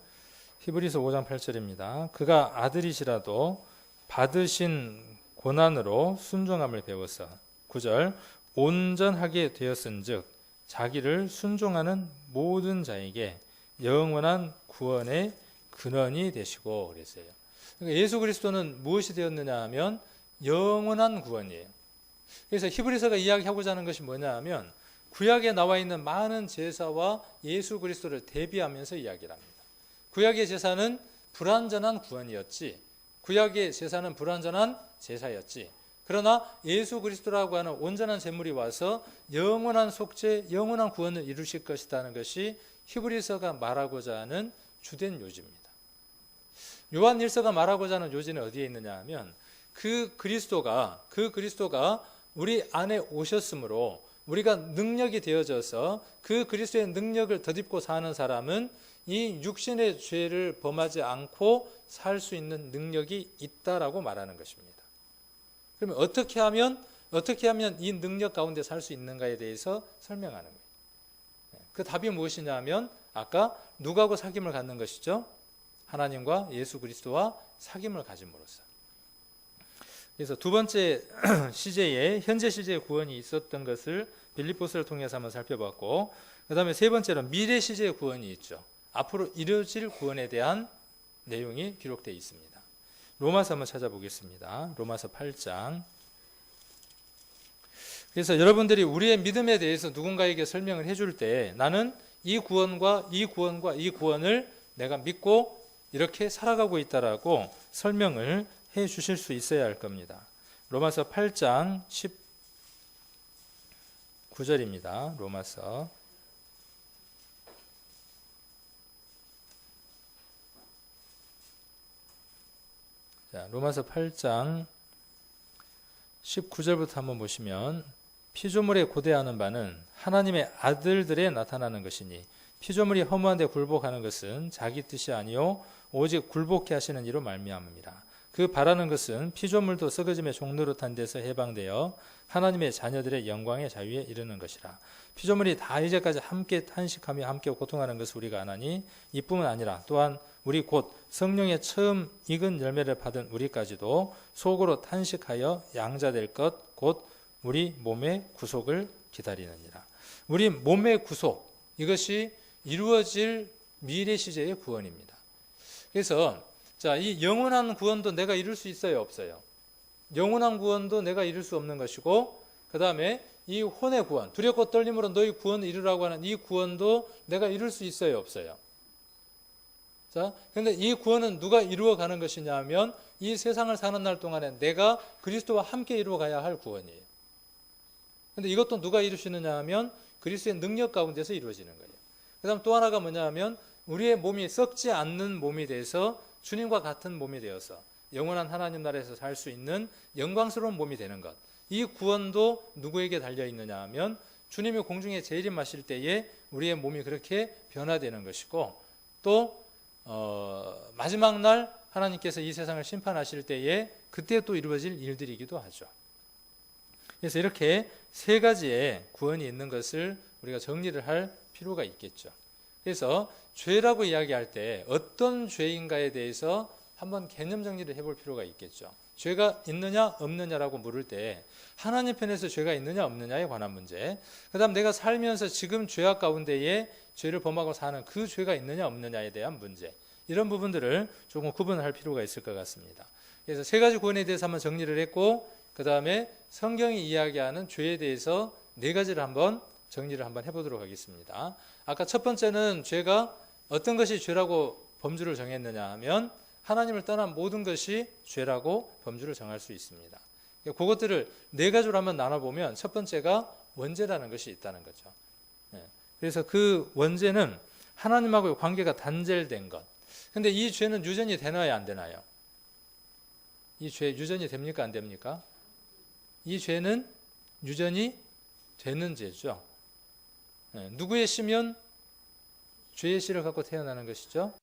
히브리서 5장 8절입니다. 그가 아들이시라도 받으신 고난으로 순종함을 배워서 9절. 온전하게 되었은즉 자기를 순종하는 모든 자에게 영원한 구원의 근원이 되시고 그랬어요. 그러니까 예수 그리스도는 무엇이 되었느냐 하면 영원한 구원이에요. 그래서 히브리서가 이야기하고자 하는 것이 뭐냐 하면 구약에 나와 있는 많은 제사와 예수 그리스도를 대비하면서 이야기를 합니다. 구약의 제사는 불완전한 구원이었지, 구약의 제사는 불완전한 제사였지, 그러나 예수 그리스도라고 하는 온전한 제물이 와서 영원한 속죄, 영원한 구원을 이루실 것이라는 것이 히브리서가 말하고자 하는 주된 요지입니다. 요한 1서가 말하고자 하는 요지는 어디에 있느냐 하면 그 그리스도가 우리 안에 오셨으므로 우리가 능력이 되어져서 그 그리스도의 능력을 덧입고 사는 사람은 이 육신의 죄를 범하지 않고 살 수 있는 능력이 있다라고 말하는 것입니다. 그러면 어떻게 하면 이 능력 가운데 살 수 있는가에 대해서 설명하는 거예요. 그 답이 무엇이냐 하면 아까 누구하고 사귐을 갖는 것이죠? 하나님과 예수 그리스도와 사귐을 가짐으로써. 그래서 두 번째 시제에 현재 시제의 구원이 있었던 것을 빌립보서를 통해서 한번 살펴봤고, 그 다음에 세 번째로 미래 시제의 구원이 있죠. 앞으로 이루어질 구원에 대한 내용이 기록되어 있습니다. 로마서 한번 찾아보겠습니다. 로마서 8장. 그래서 여러분들이 우리의 믿음에 대해서 누군가에게 설명을 해줄 때 나는 이 구원과 이 구원을 내가 믿고 이렇게 살아가고 있다라고 설명을 해 주실 수 있어야 할 겁니다. 로마서 8장 19절입니다. 로마서. 자, 로마서 8장 19절부터 한번 보시면 피조물에 고대하는 바는 하나님의 아들들에 나타나는 것이니 피조물이 허무한 데 굴복하는 것은 자기 뜻이 아니요 오직 굴복케 하시는 이로 말미암음이라. 그 바라는 것은 피조물도 썩어짐의 종노릇한 데서 해방되어 하나님의 자녀들의 영광의 자유에 이르는 것이라. 피조물이 다 이제까지 함께 탄식하며 함께 고통하는 것을 우리가 아나니 이뿐만 아니라 또한 우리 곧 성령의 처음 익은 열매를 받은 우리까지도 속으로 탄식하여 양자될 것 곧 우리 몸의 구속을 기다리느니라. 우리 몸의 구속, 이것이 이루어질 미래 시제의 구원입니다. 그래서 자, 이 영원한 구원도 내가 이룰 수 있어요, 없어요? 영원한 구원도 내가 이룰 수 없는 것이고, 그 다음에 이 혼의 구원, 두렵고 떨림으로 너희 구원을 이루라고 하는 이 구원도 내가 이룰 수 있어요, 없어요? 자, 그런데 이 구원은 누가 이루어가는 것이냐 하면 이 세상을 사는 날 동안에 내가 그리스도와 함께 이루어가야 할 구원이에요. 그런데 이것도 누가 이루시느냐 하면 그리스도의 능력 가운데서 이루어지는 거예요. 그 다음 또 하나가 뭐냐 하면 우리의 몸이 썩지 않는 몸이 돼서 주님과 같은 몸이 되어서 영원한 하나님 나라에서 살 수 있는 영광스러운 몸이 되는 것. 이 구원도 누구에게 달려있느냐 하면 주님이 공중에 재림하실 때에 우리의 몸이 그렇게 변화되는 것이고, 또 마지막 날 하나님께서 이 세상을 심판하실 때에 그때 또 이루어질 일들이기도 하죠. 그래서 이렇게 세 가지의 구원이 있는 것을 우리가 정리를 할 필요가 있겠죠. 그래서 죄라고 이야기할 때 어떤 죄인가에 대해서 한번 개념 정리를 해볼 필요가 있겠죠. 죄가 있느냐 없느냐라고 물을 때 하나님 편에서 죄가 있느냐 없느냐에 관한 문제, 그 다음 내가 살면서 지금 죄악 가운데에 죄를 범하고 사는 그 죄가 있느냐 없느냐에 대한 문제, 이런 부분들을 조금 구분할 필요가 있을 것 같습니다. 그래서 세 가지 구원에 대해서 한번 정리를 했고, 그 다음에 성경이 이야기하는 죄에 대해서 네 가지를 한번 정리를 한번 해보도록 하겠습니다. 아까 첫 번째는 죄가 어떤 것이 죄라고 범주를 정했느냐 하면 하나님을 떠난 모든 것이 죄라고 범주를 정할 수 있습니다. 그것들을 네 가지로 한번 나눠보면 첫 번째가 원죄라는 것이 있다는 거죠. 그래서 그 원죄는 하나님하고의 관계가 단절된 것. 근데 이 죄는 유전이 되나요, 안 되나요? 이 죄 유전이 됩니까, 안 됩니까? 이 죄는 유전이 되는 죄죠. 누구의 씨면 죄의 씨를 갖고 태어나는 것이죠.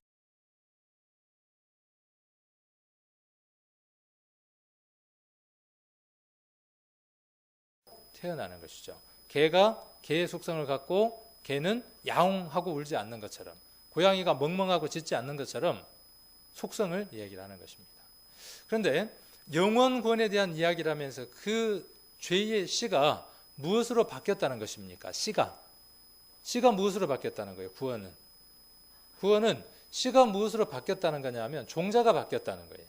태어나는 것이죠. 개가 개의 속성을 갖고 개는 야옹하고 울지 않는 것처럼, 고양이가 멍멍하고 짖지 않는 것처럼 속성을 이야기를 하는 것입니다. 그런데 영원 구원에 대한 이야기를 하면서 그 죄의 씨가 무엇으로 바뀌었다는 것입니까? 씨가 무엇으로 바뀌었다는 거예요? 구원은 씨가 무엇으로 바뀌었다는 거냐 하면 종자가 바뀌었다는 거예요.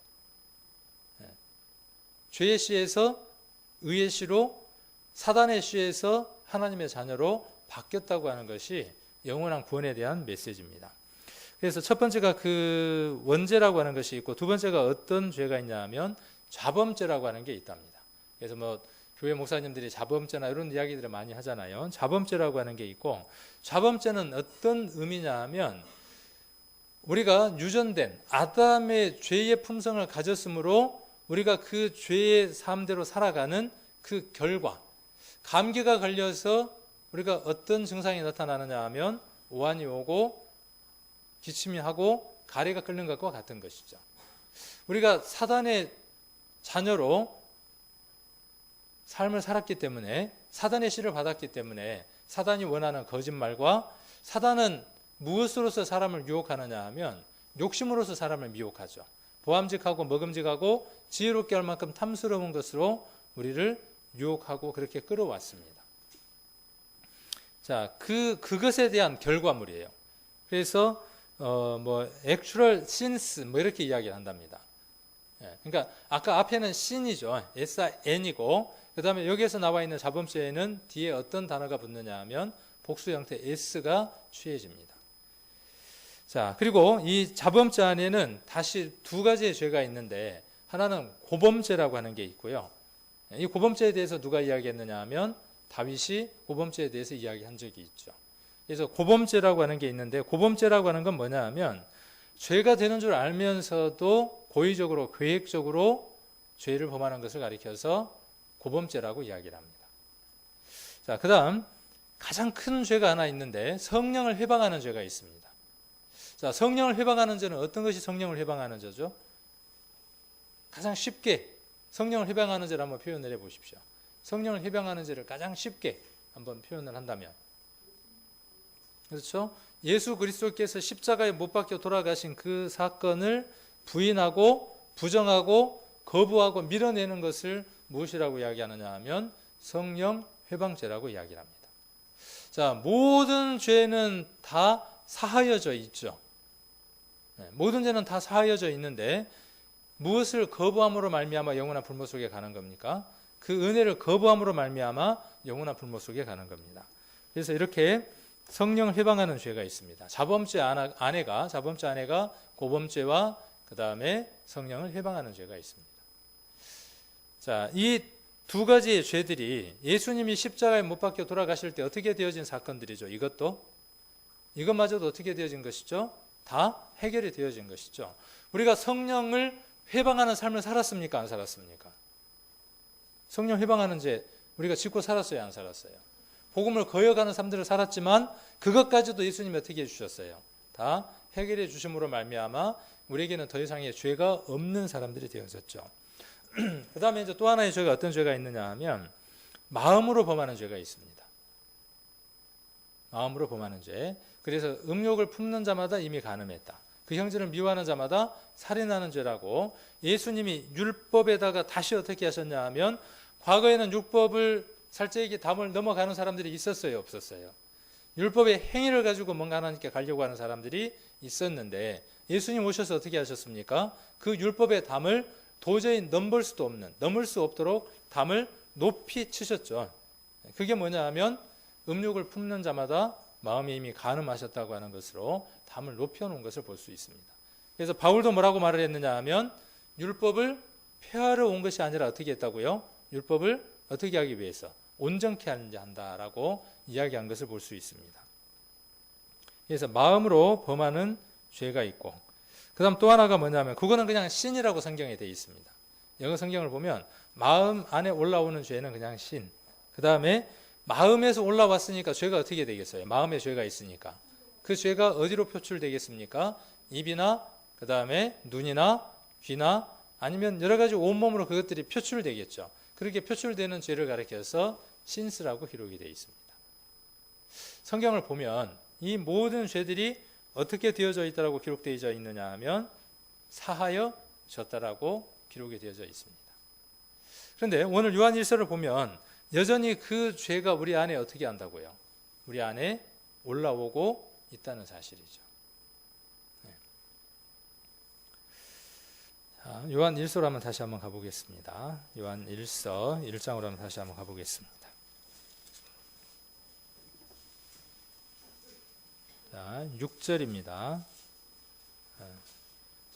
죄의 씨에서 의의 씨로, 사단의 씨에서 하나님의 자녀로 바뀌었다고 하는 것이 영원한 구원에 대한 메시지입니다. 그래서 첫 번째가 그 원죄라고 하는 것이 있고, 두 번째가 어떤 죄가 있냐 하면 자범죄라고 하는 게 있답니다. 그래서 교회 목사님들이 자범죄나 이런 이야기들을 많이 하잖아요. 자범죄라고 하는 게 있고, 자범죄는 어떤 의미냐 하면 우리가 유전된 아담의 죄의 품성을 가졌으므로 우리가 그 죄의 삶대로 살아가는 그 결과, 감기가 걸려서 우리가 어떤 증상이 나타나느냐 하면 오한이 오고 기침이 하고 가래가 끓는 것과 같은 것이죠. 우리가 사단의 자녀로 삶을 살았기 때문에, 사단의 씨를 받았기 때문에 사단이 원하는 거짓말과, 사단은 무엇으로서 사람을 유혹하느냐 하면 욕심으로서 사람을 미혹하죠. 보암직하고 먹음직하고 지혜롭게 할 만큼 탐스러운 것으로 우리를 유혹하고 그렇게 끌어왔습니다. 자, 그것에 대한 결과물이에요. 그래서 actual sins 이렇게 이야기를 한답니다. 그러니까 아까 앞에는 sin이죠. SIN이고, 그 다음에 여기에서 나와 있는 자범죄에는 뒤에 어떤 단어가 붙느냐 하면 복수 형태 S가 취해집니다. 자, 그리고 이 자범죄 안에는 다시 두 가지의 죄가 있는데, 하나는 고범죄라고 하는 게 있고요. 이 고범죄에 대해서 누가 이야기했느냐 하면 다윗이 고범죄에 대해서 이야기한 적이 있죠. 그래서 고범죄라고 하는 게 있는데, 고범죄라고 하는 건 뭐냐 하면 죄가 되는 줄 알면서도 고의적으로 계획적으로 죄를 범하는 것을 가리켜서 고범죄라고 이야기를 합니다. 자, 그 다음 가장 큰 죄가 하나 있는데 성령을 해방하는 죄가 있습니다. 자, 성령을 해방하는 죄는 어떤 것이 성령을 해방하는 죄죠? 가장 쉽게 성령을 해방하는 죄를 한번 표현을 해보십시오. 성령을 해방하는 죄를 가장 쉽게 한번 표현을 한다면, 그렇죠? 예수 그리스도께서 십자가에 못 박혀 돌아가신 그 사건을 부인하고 부정하고 거부하고 밀어내는 것을 무엇이라고 이야기하느냐 하면 성령 회방죄라고 이야기를 합니다. 자, 모든 죄는 다 사하여져 있죠. 모든 죄는 다 사하여져 있는데 무엇을 거부함으로 말미암아 영원한 불못 속에 가는 겁니까? 그 은혜를 거부함으로 말미암아 영원한 불못 속에 가는 겁니다. 그래서 이렇게 성령을 해방하는 죄가 있습니다. 자범죄 아내가 고범죄와 그 다음에 성령을 해방하는 죄가 있습니다. 자, 이 두 가지의 죄들이 예수님이 십자가에 못 박혀 돌아가실 때 어떻게 되어진 사건들이죠. 이것마저도 어떻게 되어진 것이죠? 다 해결이 되어진 것이죠. 우리가 성령을 해방하는 삶을 살았습니까? 안 살았습니까? 성령 해방하는 죄 우리가 짓고 살았어요? 안 살았어요? 복음을 거역하는 삶들을 살았지만 그것까지도 예수님이 어떻게 해주셨어요? 다 해결해 주심으로 말미암아 우리에게는 더 이상의 죄가 없는 사람들이 되어졌죠. 그 다음에 이제 또 하나의 죄가 어떤 죄가 있느냐 하면 마음으로 범하는 죄가 있습니다. 마음으로 범하는 죄. 그래서 음욕을 품는 자마다 이미 간음했다. 그 형제를 미워하는 자마다 살인하는 죄라고, 예수님이 율법에다가 다시 어떻게 하셨냐 하면 과거에는 율법을 살찌게 담을 넘어가는 사람들이 있었어요, 없었어요? 율법의 행위를 가지고 뭔가 하나님께 가려고 하는 사람들이 있었는데 예수님 오셔서 어떻게 하셨습니까? 그 율법의 담을 도저히 넘을 수 없도록 담을 높이 치셨죠. 그게 뭐냐 하면 음욕을 품는 자마다 마음이 이미 간음하셨다고 하는 것으로 담을 높여놓은 것을 볼 수 있습니다. 그래서 바울도 뭐라고 말을 했느냐 하면 율법을 폐하러 온 것이 아니라 어떻게 했다고요? 율법을 어떻게 하기 위해서? 온전케 한다라고 이야기한 것을 볼 수 있습니다. 그래서 마음으로 범하는 죄가 있고, 그 다음 또 하나가 뭐냐면 그거는 그냥 신이라고 성경에 되어 있습니다. 영어 성경을 보면 마음 안에 올라오는 죄는 그냥 신. 그 다음에 마음에서 올라왔으니까 죄가 어떻게 되겠어요? 마음에 죄가 있으니까. 그 죄가 어디로 표출되겠습니까? 입이나 그 다음에 눈이나 귀나 아니면 여러 가지 온몸으로 그것들이 표출되겠죠. 그렇게 표출되는 죄를 가리켜서 신스라고 기록이 되어 있습니다. 성경을 보면 이 모든 죄들이 어떻게 되어져 있다라고 기록되어 있느냐 하면 사하여졌다라고 기록이 되어져 있습니다. 그런데 오늘 요한 1서를 보면 여전히 그 죄가 우리 안에 어떻게 한다고요? 우리 안에 올라오고 있다는 사실이죠. 자, 요한 1서로 한번 다시 한번 가보겠습니다. 요한 1서 1장으로 한번 다시 한번 가보겠습니다. 자, 6절입니다.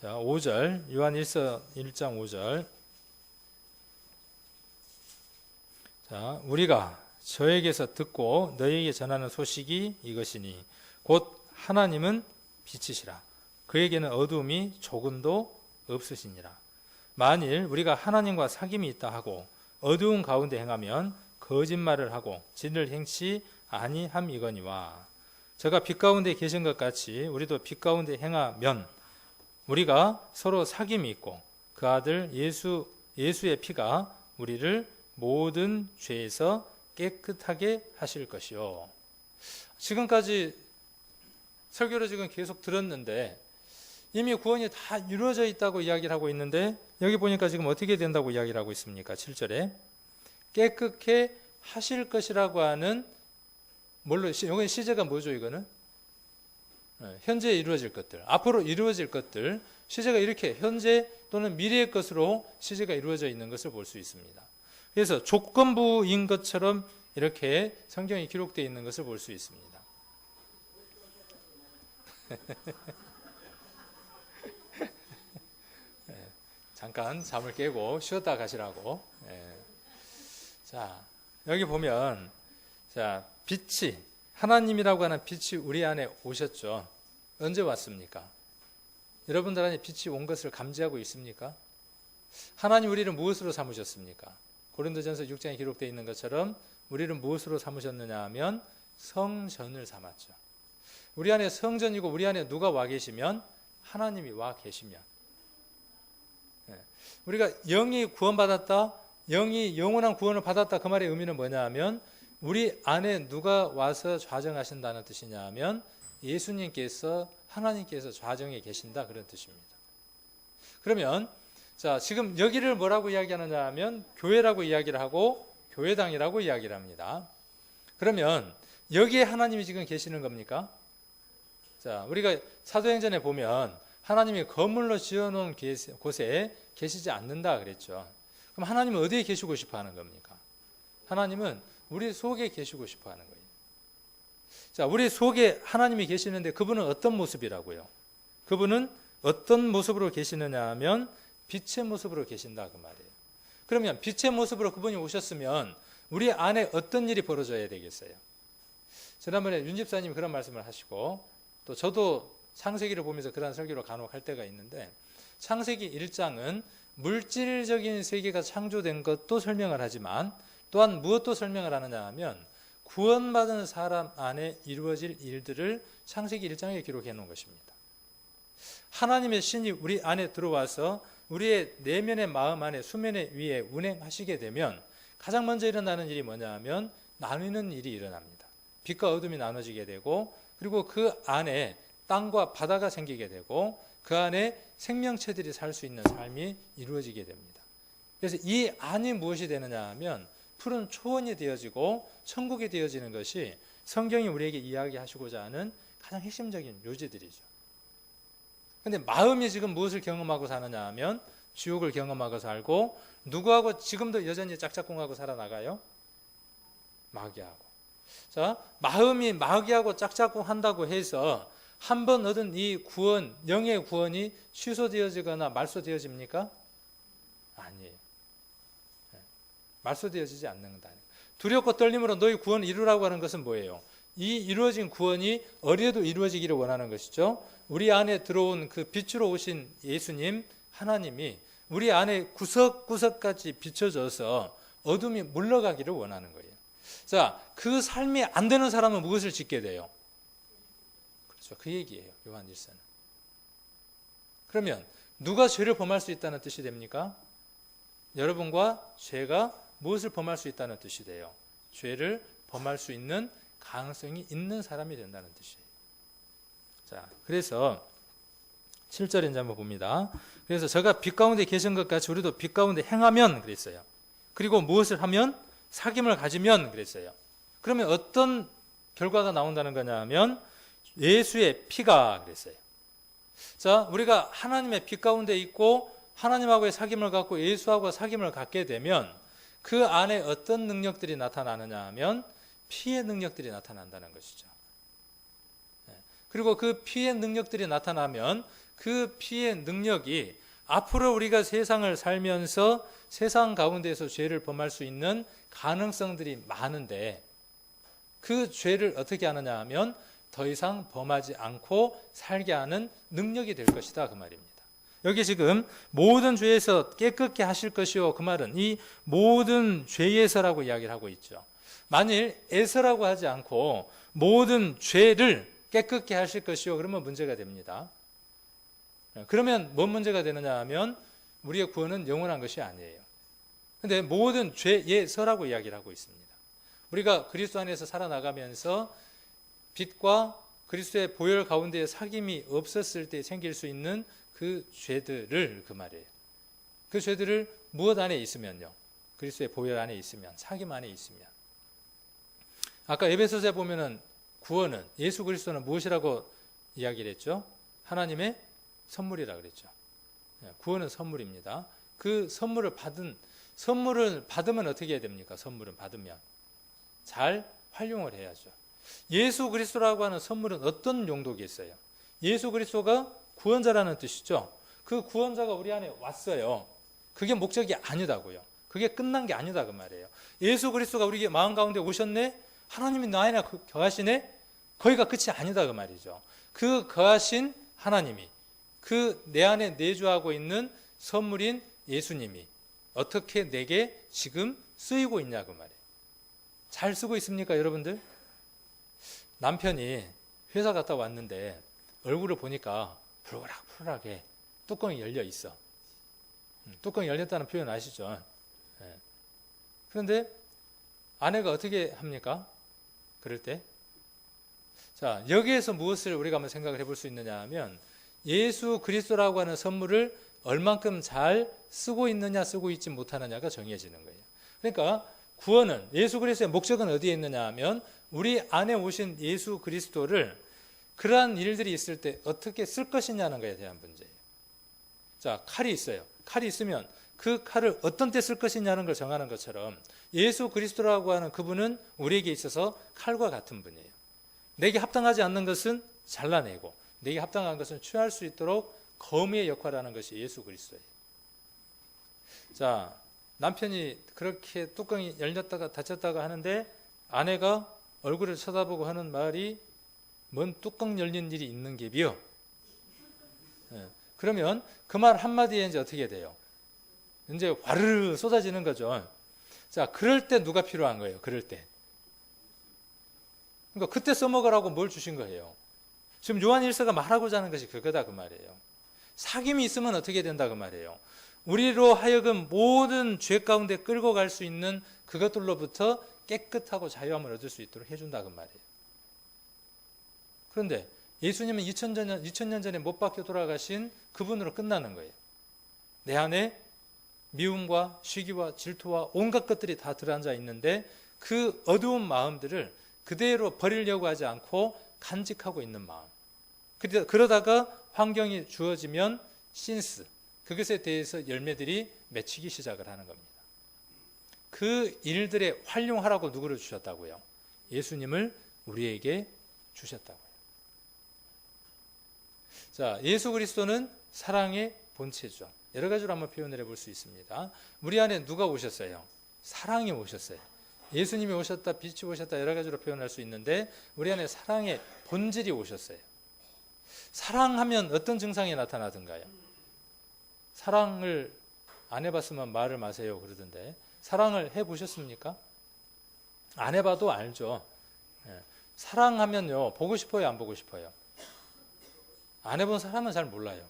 자, 5절. 요한 1서 1장 5절. 자, 우리가 저에게서 듣고 너희에게 전하는 소식이 이것이니 곧 하나님은 빛이시라. 그에게는 어두움이 조금도 없으시니라. 만일 우리가 하나님과 사귐이 있다 하고 어두운 가운데 행하면 거짓말을 하고 진을 행치 아니함이거니와 저가 빛 가운데 계신 것 같이 우리도 빛 가운데 행하면 우리가 서로 사귐이 있고 그 아들 예수의 피가 우리를 모든 죄에서 깨끗하게 하실 것이요. 지금까지 설교를 지금 계속 들었는데 이미 구원이 다 이루어져 있다고 이야기를 하고 있는데 여기 보니까 지금 어떻게 된다고 이야기를 하고 있습니까? 7절에 깨끗게 하실 것이라고 하는 여기 시제가 뭐죠? 이거는 현재 이루어질 것들, 앞으로 이루어질 것들, 시제가 이렇게 현재 또는 미래의 것으로 시제가 이루어져 있는 것을 볼 수 있습니다. 그래서 조건부인 것처럼 이렇게 성경이 기록되어 있는 것을 볼 수 있습니다. 잠깐 잠을 깨고 쉬었다 가시라고. 자, 여기 보면 자, 빛이 하나님이라고 하는 빛이 우리 안에 오셨죠. 언제 왔습니까? 여러분들 안에 빛이 온 것을 감지하고 있습니까? 하나님 우리를 무엇으로 삼으셨습니까? 고린도전서 6장에 기록되어 있는 것처럼 우리를 무엇으로 삼으셨느냐 하면 성전을 삼았죠. 우리 안에 성전이고 우리 안에 누가 와 계시면 하나님이 와 계시면 우리가 영이 구원받았다, 영이 영원한 구원을 받았다 그 말의 의미는 뭐냐 하면 우리 안에 누가 와서 좌정하신다는 뜻이냐 하면 예수님께서 하나님께서 좌정해 계신다 그런 뜻입니다. 그러면 자, 지금 여기를 뭐라고 이야기하느냐 하면 교회라고 이야기를 하고 교회당이라고 이야기를 합니다. 그러면 여기에 하나님이 지금 계시는 겁니까? 자, 우리가 사도행전에 보면 하나님이 건물로 지어놓은 곳에 계시지 않는다 그랬죠. 그럼 하나님은 어디에 계시고 싶어 하는 겁니까? 하나님은 우리 속에 계시고 싶어 하는 거예요. 자, 우리 속에 하나님이 계시는데 그분은 어떤 모습이라고요? 그분은 어떤 모습으로 계시느냐 하면 빛의 모습으로 계신다 그 말이에요. 그러면 빛의 모습으로 그분이 오셨으면 우리 안에 어떤 일이 벌어져야 되겠어요? 지난번에 윤 집사님이 그런 말씀을 하시고 또 저도 창세기를 보면서 그런 설교를 간혹 할 때가 있는데 창세기 1장은 물질적인 세계가 창조된 것도 설명을 하지만 또한 무엇도 설명을 하느냐 하면 구원받은 사람 안에 이루어질 일들을 창세기 1장에 기록해 놓은 것입니다. 하나님의 신이 우리 안에 들어와서 우리의 내면의 마음 안에 수면의 위에 운행하시게 되면 가장 먼저 일어나는 일이 뭐냐 하면 나누는 일이 일어납니다. 빛과 어둠이 나눠지게 되고 그리고 그 안에 땅과 바다가 생기게 되고 그 안에 생명체들이 살 수 있는 삶이 이루어지게 됩니다. 그래서 이 안이 무엇이 되느냐 하면 푸른 초원이 되어지고 천국이 되어지는 것이 성경이 우리에게 이야기하시고자 하는 가장 핵심적인 요지들이죠. 그런데 마음이 지금 무엇을 경험하고 사느냐 하면 지옥을 경험하고 살고 누구하고 지금도 여전히 짝짝꿍하고 살아나가요? 마귀하고. 자, 마음이 마귀하고 짝짝꿍한다고 해서 한 번 얻은 이 구원, 영의 구원이 취소되어지거나 말소되어집니까? 아니에요. 말소되어지지 않는다. 두렵고 떨림으로 너희 구원을 이루라고 하는 것은 뭐예요? 이 이루어진 구원이 어디에도 이루어지기를 원하는 것이죠. 우리 안에 들어온 그 빛으로 오신 예수님, 하나님이 우리 안에 구석구석까지 비춰져서 어둠이 물러가기를 원하는 거예요. 자, 그 삶이 안 되는 사람은 무엇을 짓게 돼요? 그렇죠. 그 얘기예요. 요한 1서는. 그러면 누가 죄를 범할 수 있다는 뜻이 됩니까? 여러분과 죄가 무엇을 범할 수 있다는 뜻이 돼요? 죄를 범할 수 있는 가능성이 있는 사람이 된다는 뜻이에요. 자, 그래서 7절에 한번 봅니다. 그래서 저가 빛 가운데 계신 것 같이 우리도 빛 가운데 행하면 그랬어요. 그리고 무엇을 하면? 사귐을 가지면 그랬어요. 그러면 어떤 결과가 나온다는 거냐 하면 예수의 피가 그랬어요. 자, 우리가 하나님의 빛 가운데 있고 하나님하고의 사귐을 갖고 예수하고 사귐을 갖게 되면 그 안에 어떤 능력들이 나타나느냐 하면 피의 능력들이 나타난다는 것이죠. 그리고 그 피의 능력들이 나타나면 그 피의 능력이 앞으로 우리가 세상을 살면서 세상 가운데에서 죄를 범할 수 있는 가능성들이 많은데 그 죄를 어떻게 하느냐 하면 더 이상 범하지 않고 살게 하는 능력이 될 것이다 그 말입니다. 여기 지금 모든 죄에서 깨끗게 하실 것이요 그 말은 이 모든 죄에서라고 이야기를 하고 있죠. 만일 에서라고 하지 않고 모든 죄를 깨끗게 하실 것이요 그러면 문제가 됩니다. 그러면 뭔 문제가 되느냐 하면 우리의 구원은 영원한 것이 아니에요. 근데 모든 죄에서라고 이야기를 하고 있습니다. 우리가 그리스도 안에서 살아나가면서 빛과 그리스도의 보혈 가운데 사귐이 없었을 때 생길 수 있는 그 죄들을 그 말이에요. 그 죄들을 무엇 안에 있으면요? 그리스도의 보혈 안에 있으면, 사귐 안에 있으면. 아까 에베소서에 보면은 구원은 예수 그리스도는 무엇이라고 이야기를 했죠? 하나님의 선물이라 그랬죠. 구원은 선물입니다. 그 선물을 받으면 어떻게 해야 됩니까? 선물은 받으면 잘 활용을 해야죠. 예수 그리스도라고 하는 선물은 어떤 용도가 있어요? 예수 그리스도가 구원자라는 뜻이죠. 그 구원자가 우리 안에 왔어요. 그게 목적이 아니다고요. 그게 끝난 게 아니다 그 말이에요. 예수 그리스도가 우리 마음 가운데 오셨네? 하나님이 나 안에 거하시네? 거기가 끝이 아니다 그 말이죠. 그 거하신 하나님이 그 내 안에 내주하고 있는 선물인 예수님이 어떻게 내게 지금 쓰이고 있냐 그 말이에요. 잘 쓰고 있습니까 여러분들? 남편이 회사 갔다 왔는데 얼굴을 보니까 푸르락푸르락해 뚜껑이 열려 있어. 뚜껑이 열렸다는 표현 아시죠? 그런데 아내가 어떻게 합니까? 그럴 때? 자, 여기에서 무엇을 우리가 한번 생각을 해볼 수 있느냐 하면 예수 그리스도라고 하는 선물을 얼만큼 잘 쓰고 있느냐 쓰고 있지 못하느냐가 정해지는 거예요. 그러니까 구원은 예수 그리스도의 목적은 어디에 있느냐 하면 우리 안에 오신 예수 그리스도를 그러한 일들이 있을 때 어떻게 쓸 것이냐는 것에 대한 문제예요. 자, 칼이 있어요. 칼이 있으면 그 칼을 어떤 때 쓸 것이냐는 걸 정하는 것처럼 예수 그리스도라고 하는 그분은 우리에게 있어서 칼과 같은 분이에요. 내게 합당하지 않는 것은 잘라내고 내게 합당한 것은 취할 수 있도록 거미의 역할을 하는 것이 예수 그리스도예요. 자, 남편이 그렇게 뚜껑이 열렸다가 닫혔다가 하는데 아내가 얼굴을 쳐다보고 하는 말이 뭔 뚜껑 열린 일이 있는 게비요. 그러면 그 말 한마디에 이제 어떻게 돼요? 이제 와르르 쏟아지는 거죠. 자, 그럴 때 누가 필요한 거예요? 그럴 때. 그러니까 그때 써먹으라고 뭘 주신 거예요? 지금 요한 1서가 말하고자 하는 것이 그거다 그 말이에요. 사귐이 있으면 어떻게 된다 그 말이에요. 우리로 하여금 모든 죄 가운데 끌고 갈 수 있는 그것들로부터 깨끗하고 자유함을 얻을 수 있도록 해준다 그 말이에요. 그런데 예수님은 2000년 전에 못 박혀 돌아가신 그분으로 끝나는 거예요. 내 안에 미움과 시기와 질투와 온갖 것들이 다 들어앉아 있는데 그 어두운 마음들을 그대로 버리려고 하지 않고 간직하고 있는 마음. 그러다가 환경이 주어지면 신스, 그것에 대해서 열매들이 맺히기 시작을 하는 겁니다. 그 일들에 활용하라고 누구를 주셨다고요? 예수님을 우리에게 주셨다고요. 자, 예수 그리스도는 사랑의 본체죠. 여러 가지로 한번 표현을 해볼 수 있습니다. 우리 안에 누가 오셨어요? 사랑이 오셨어요. 예수님이 오셨다, 빛이 오셨다 여러 가지로 표현할 수 있는데 우리 안에 사랑의 본질이 오셨어요. 사랑하면 어떤 증상이 나타나던가요? 사랑을 안 해봤으면 말을 마세요 그러던데 사랑을 해보셨습니까? 안 해봐도 알죠. 사랑하면요 보고 싶어요 안 보고 싶어요? 안 해본 사람은 잘 몰라요.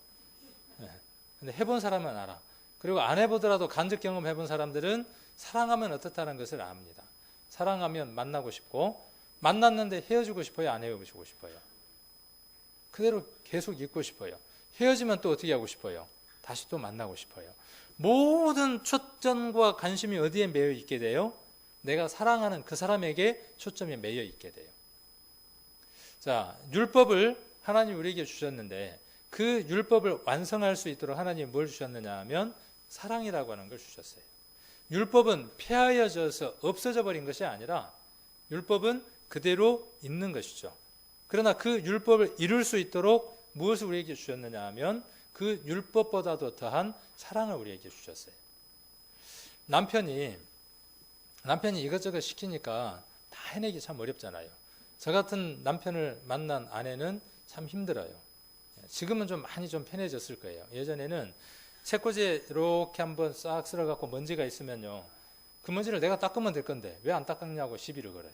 근데 해본 사람은 알아. 그리고 안 해보더라도 간접 경험 해본 사람들은 사랑하면 어떻다는 것을 압니다. 사랑하면 만나고 싶고 만났는데 헤어지고 싶어요 안 헤어지고 싶어요? 그대로 계속 있고 싶어요. 헤어지면 또 어떻게 하고 싶어요? 다시 또 만나고 싶어요. 모든 초점과 관심이 어디에 매여 있게 돼요? 내가 사랑하는 그 사람에게 초점이 매여 있게 돼요. 자, 율법을 하나님 우리에게 주셨는데 그 율법을 완성할 수 있도록 하나님이 뭘 주셨느냐 하면 사랑이라고 하는 걸 주셨어요. 율법은 폐하여져서 없어져 버린 것이 아니라 율법은 그대로 있는 것이죠. 그러나 그 율법을 이룰 수 있도록 무엇을 우리에게 주셨느냐 하면 그 율법보다도 더한 사랑을 우리에게 주셨어요. 남편이 이것저것 시키니까 다 해내기 참 어렵잖아요. 저 같은 남편을 만난 아내는 참 힘들어요. 지금은 좀 많이 좀 편해졌을 거예요. 예전에는 책꽂이에 이렇게 한번 싹 쓸어갖고 먼지가 있으면요, 그 먼지를 내가 닦으면 될 건데 왜 안 닦았냐고 시비를 걸어요.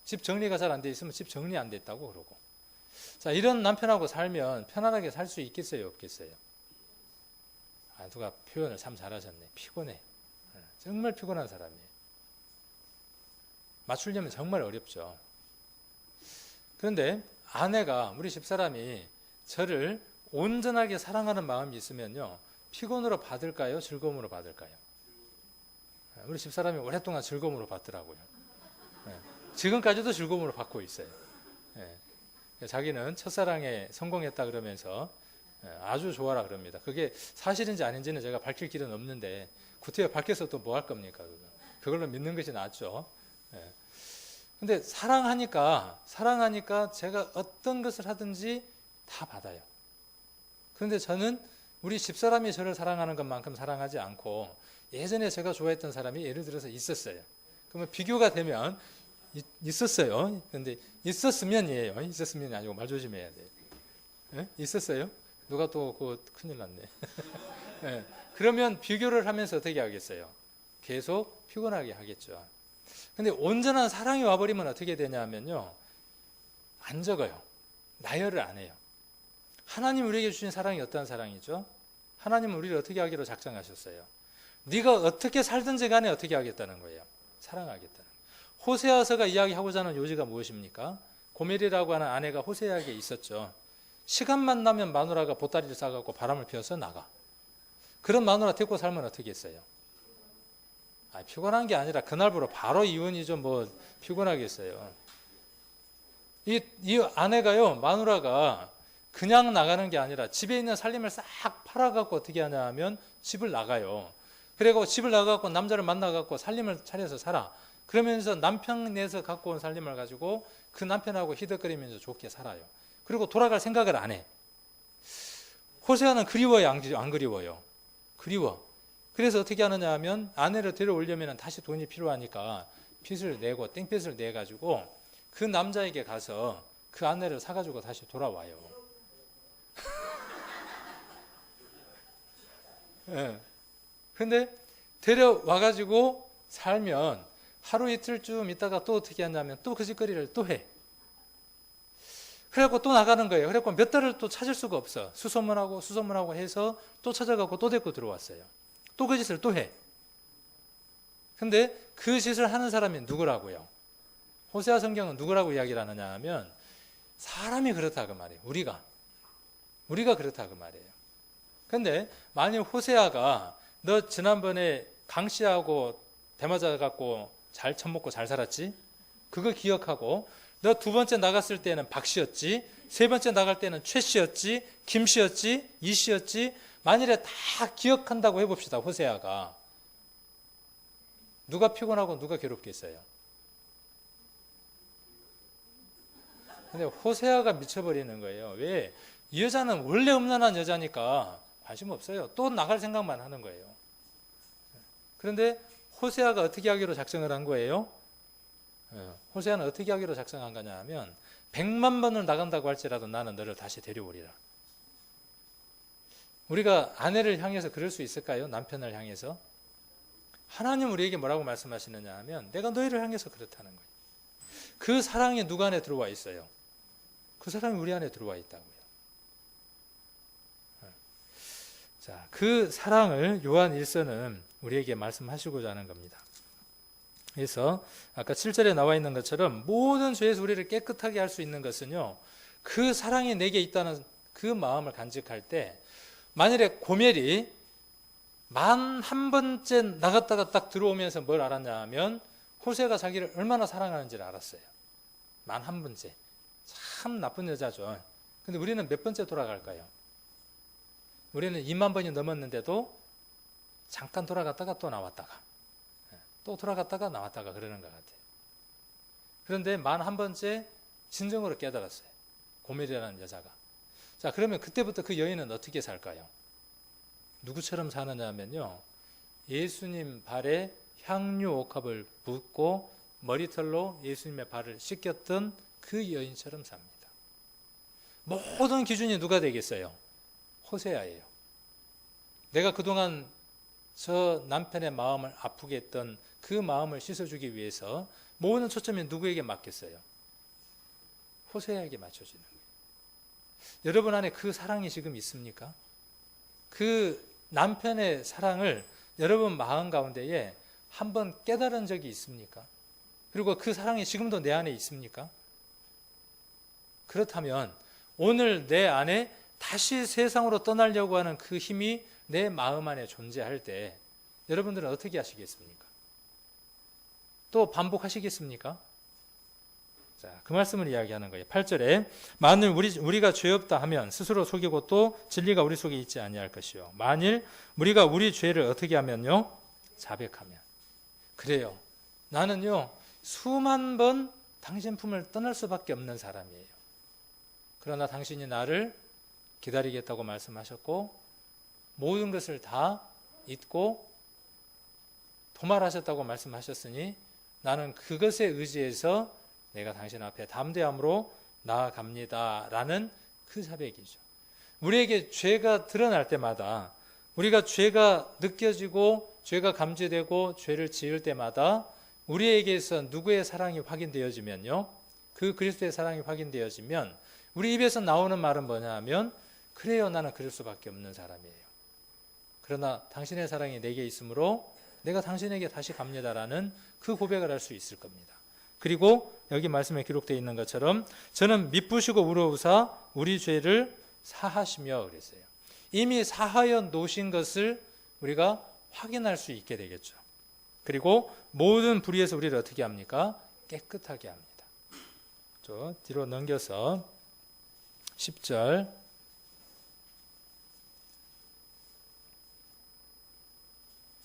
집 정리가 잘 안 돼 있으면 집 정리 안 됐다고 그러고. 자, 이런 남편하고 살면 편안하게 살 수 있겠어요, 없겠어요? 누가 표현을 참 잘하셨네. 피곤해. 정말 피곤한 사람이에요. 맞추려면 정말 어렵죠. 그런데 아내가, 우리 집사람이 저를 온전하게 사랑하는 마음이 있으면요, 피곤으로 받을까요? 즐거움으로 받을까요? 우리 집사람이 오랫동안 즐거움으로 받더라고요. 지금까지도 즐거움으로 받고 있어요. 자기는 첫사랑에 성공했다 그러면서 아주 좋아라 그럽니다. 그게 사실인지 아닌지는 제가 밝힐 길은 없는데, 구태여 밝혀서 또 뭐 할 겁니까? 그걸로 믿는 것이 낫죠. 근데 사랑하니까 제가 어떤 것을 하든지 다 받아요. 그런데 저는 우리 집사람이 저를 사랑하는 것만큼 사랑하지 않고, 예전에 제가 좋아했던 사람이 예를 들어서 있었어요. 그러면 비교가 되면 있었어요. 그런데 있었으면이에요. 있었으면이 아니고 말 조심해야 돼요. 있었어요? 누가 또 큰일 났네. 그러면 비교를 하면서 어떻게 하겠어요? 계속 피곤하게 하겠죠. 근데 온전한 사랑이 와버리면 어떻게 되냐면요, 안 적어요. 나열을 안 해요. 하나님 우리에게 주신 사랑이 어떤 사랑이죠? 하나님은 우리를 어떻게 하기로 작정하셨어요? 네가 어떻게 살든지 간에 어떻게 하겠다는 거예요? 사랑하겠다는 거예요. 호세아서가 이야기하고자 하는 요지가 무엇입니까? 고멜이라고 하는 아내가 호세아에게 있었죠. 시간만 나면 마누라가 보따리를 싸갖고 바람을 피워서 나가. 그런 마누라 데리고 살면 어떻게 했어요? 피곤한 게 아니라 그날부로 바로 이혼이죠. 뭐 피곤하겠어요. 이 아내가요, 마누라가 그냥 나가는 게 아니라 집에 있는 살림을 싹 팔아갖고 어떻게 하냐 하면 집을 나가요. 그리고 집을 나가갖고 남자를 만나갖고 살림을 차려서 살아. 그러면서 남편에서 갖고 온 살림을 가지고 그 남편하고 히덕거리면서 좋게 살아요. 그리고 돌아갈 생각을 안 해. 호세아는 그리워요, 안 그리워요? 그리워. 그래서 어떻게 하느냐 하면 아내를 데려오려면 다시 돈이 필요하니까 빚을 내고 땡볕을 내가지고 그 남자에게 가서 그 아내를 사가지고 다시 돌아와요. 근데 데려와가지고 살면 하루 이틀쯤 있다가 또 어떻게 하냐면 또 그 짓거리를 또 해. 그래갖고 또 나가는 거예요. 그래갖고 몇 달을 또 찾을 수가 없어. 수소문하고 해서 또 찾아가고 또 데리고 들어왔어요. 또 그 짓을 또 해. 근데 그 짓을 하는 사람이 누구라고요? 호세아 성경은 누구라고 이야기를 하느냐 하면 사람이 그렇다 그 말이에요. 우리가 그렇다 그 말이에요. 근데 만일 호세아가 너 지난번에 강씨하고 대맞아 갖고 잘 처먹고 잘 살았지? 그거 기억하고 너 두 번째 나갔을 때는 박씨였지, 세 번째 나갈 때는 최씨였지, 김씨였지, 이씨였지. 만일에 다 기억한다고 해봅시다. 호세아가 누가 피곤하고 누가 괴롭겠어요? 근데 호세아가 미쳐버리는 거예요. 왜? 이 여자는 원래 음란한 여자니까 관심 없어요. 또 나갈 생각만 하는 거예요. 그런데 호세아가 어떻게 하기로 작정을 한 거예요? 호세아는 어떻게 하기로 작정한 거냐 하면 100만 번을 나간다고 할지라도 나는 너를 다시 데려오리라. 우리가 아내를 향해서 그럴 수 있을까요? 남편을 향해서? 하나님 우리에게 뭐라고 말씀하시느냐 하면 내가 너희를 향해서 그렇다는 거예요. 그 사랑이 누구 안에 들어와 있어요? 그 사랑이 우리 안에 들어와 있다고요. 자, 그 사랑을 요한 1서는 우리에게 말씀하시고자 하는 겁니다. 그래서 아까 7절에 나와 있는 것처럼 모든 죄에서 우리를 깨끗하게 할 수 있는 것은요, 그 사랑이 내게 있다는 그 마음을 간직할 때, 만일에 고멜이 만 한 번째 나갔다가 딱 들어오면서 뭘 알았냐 하면 호세가 자기를 얼마나 사랑하는지를 알았어요. 만 한 번째. 참 나쁜 여자죠. 근데 우리는 몇 번째 돌아갈까요? 우리는 2만 번이 넘었는데도 잠깐 돌아갔다가 또 나왔다가 또 돌아갔다가 나왔다가 그러는 것 같아요. 그런데 만 한 번째 진정으로 깨달았어요. 고멜이라는 여자가. 자, 그러면 그때부터 그 여인은 어떻게 살까요? 누구처럼 사느냐 하면요, 예수님 발에 향유 옥합을 붓고 머리털로 예수님의 발을 씻겼던 그 여인처럼 삽니다. 모든 기준이 누가 되겠어요? 호세아예요. 내가 그동안 저 남편의 마음을 아프게 했던 그 마음을 씻어주기 위해서 모든 초점이 누구에게 맞겠어요? 호세아에게 맞춰지는 거예요. 여러분 안에 그 사랑이 지금 있습니까? 그 남편의 사랑을 여러분 마음 가운데에 한번 깨달은 적이 있습니까? 그리고 그 사랑이 지금도 내 안에 있습니까? 그렇다면 오늘 내 안에 다시 세상으로 떠나려고 하는 그 힘이 내 마음 안에 존재할 때 여러분들은 어떻게 하시겠습니까? 또 반복하시겠습니까? 자, 그 말씀을 이야기하는 거예요. 8절에 만일 우리가 죄 없다 하면 스스로 속이고 또 진리가 우리 속에 있지 아니할 것이요. 만일 우리가 우리 죄를 어떻게 하면요? 자백하면. 그래요. 나는요, 수만 번 당신 품을 떠날 수밖에 없는 사람이에요. 그러나 당신이 나를 기다리겠다고 말씀하셨고 모든 것을 다 잊고 도말하셨다고 말씀하셨으니 나는 그것에 의지해서 내가 당신 앞에 담대함으로 나아갑니다 라는 그 자백이죠. 우리에게 죄가 드러날 때마다, 우리가 죄가 느껴지고 죄가 감지되고 죄를 지을 때마다 우리에게서 누구의 사랑이 확인되어지면요, 그 그리스도의 사랑이 확인되어지면 우리 입에서 나오는 말은 뭐냐 하면 그래요, 나는 그럴 수밖에 없는 사람이에요. 그러나 당신의 사랑이 내게 있으므로 내가 당신에게 다시 갑니다라는 그 고백을 할 수 있을 겁니다. 그리고 여기 말씀에 기록되어 있는 것처럼 저는 미쁘시고 우러우사 우리 죄를 사하시며 그랬어요. 이미 사하여 놓으신 것을 우리가 확인할 수 있게 되겠죠. 그리고 모든 불의에서 우리를 어떻게 합니까? 깨끗하게 합니다. 저 뒤로 넘겨서 10절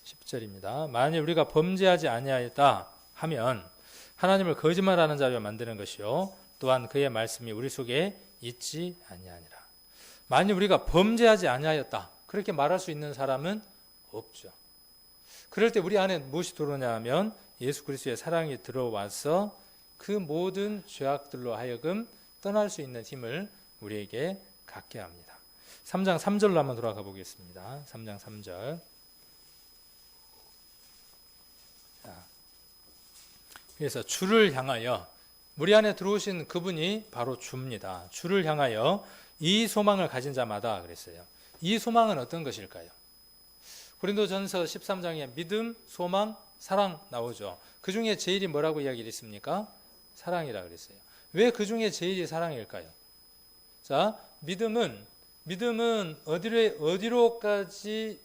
10절입니다. 만일 우리가 범죄하지 아니하였다 하면 하나님을 거짓말하는 자로 만드는 것이요 또한 그의 말씀이 우리 속에 있지 아니하니라. 만일 우리가 범죄하지 아니하였다 그렇게 말할 수 있는 사람은 없죠. 그럴 때 우리 안에 무엇이 들어오냐 하면 예수 그리스도의 사랑이 들어와서 그 모든 죄악들로 하여금 떠날 수 있는 힘을 우리에게 갖게 합니다. 3장 3절로 한번 돌아가 보겠습니다. 3장 3절. 그래서 주를 향하여, 우리 안에 들어오신 그분이 바로 주입니다. 주를 향하여 이 소망을 가진 자마다 그랬어요. 이 소망은 어떤 것일까요? 고린도전서 13장에 믿음, 소망, 사랑 나오죠. 그 중에 제일이 뭐라고 이야기를 했습니까? 사랑이라 그랬어요. 왜 그 중에 제일이 사랑일까요? 자, 믿음은 어디로까지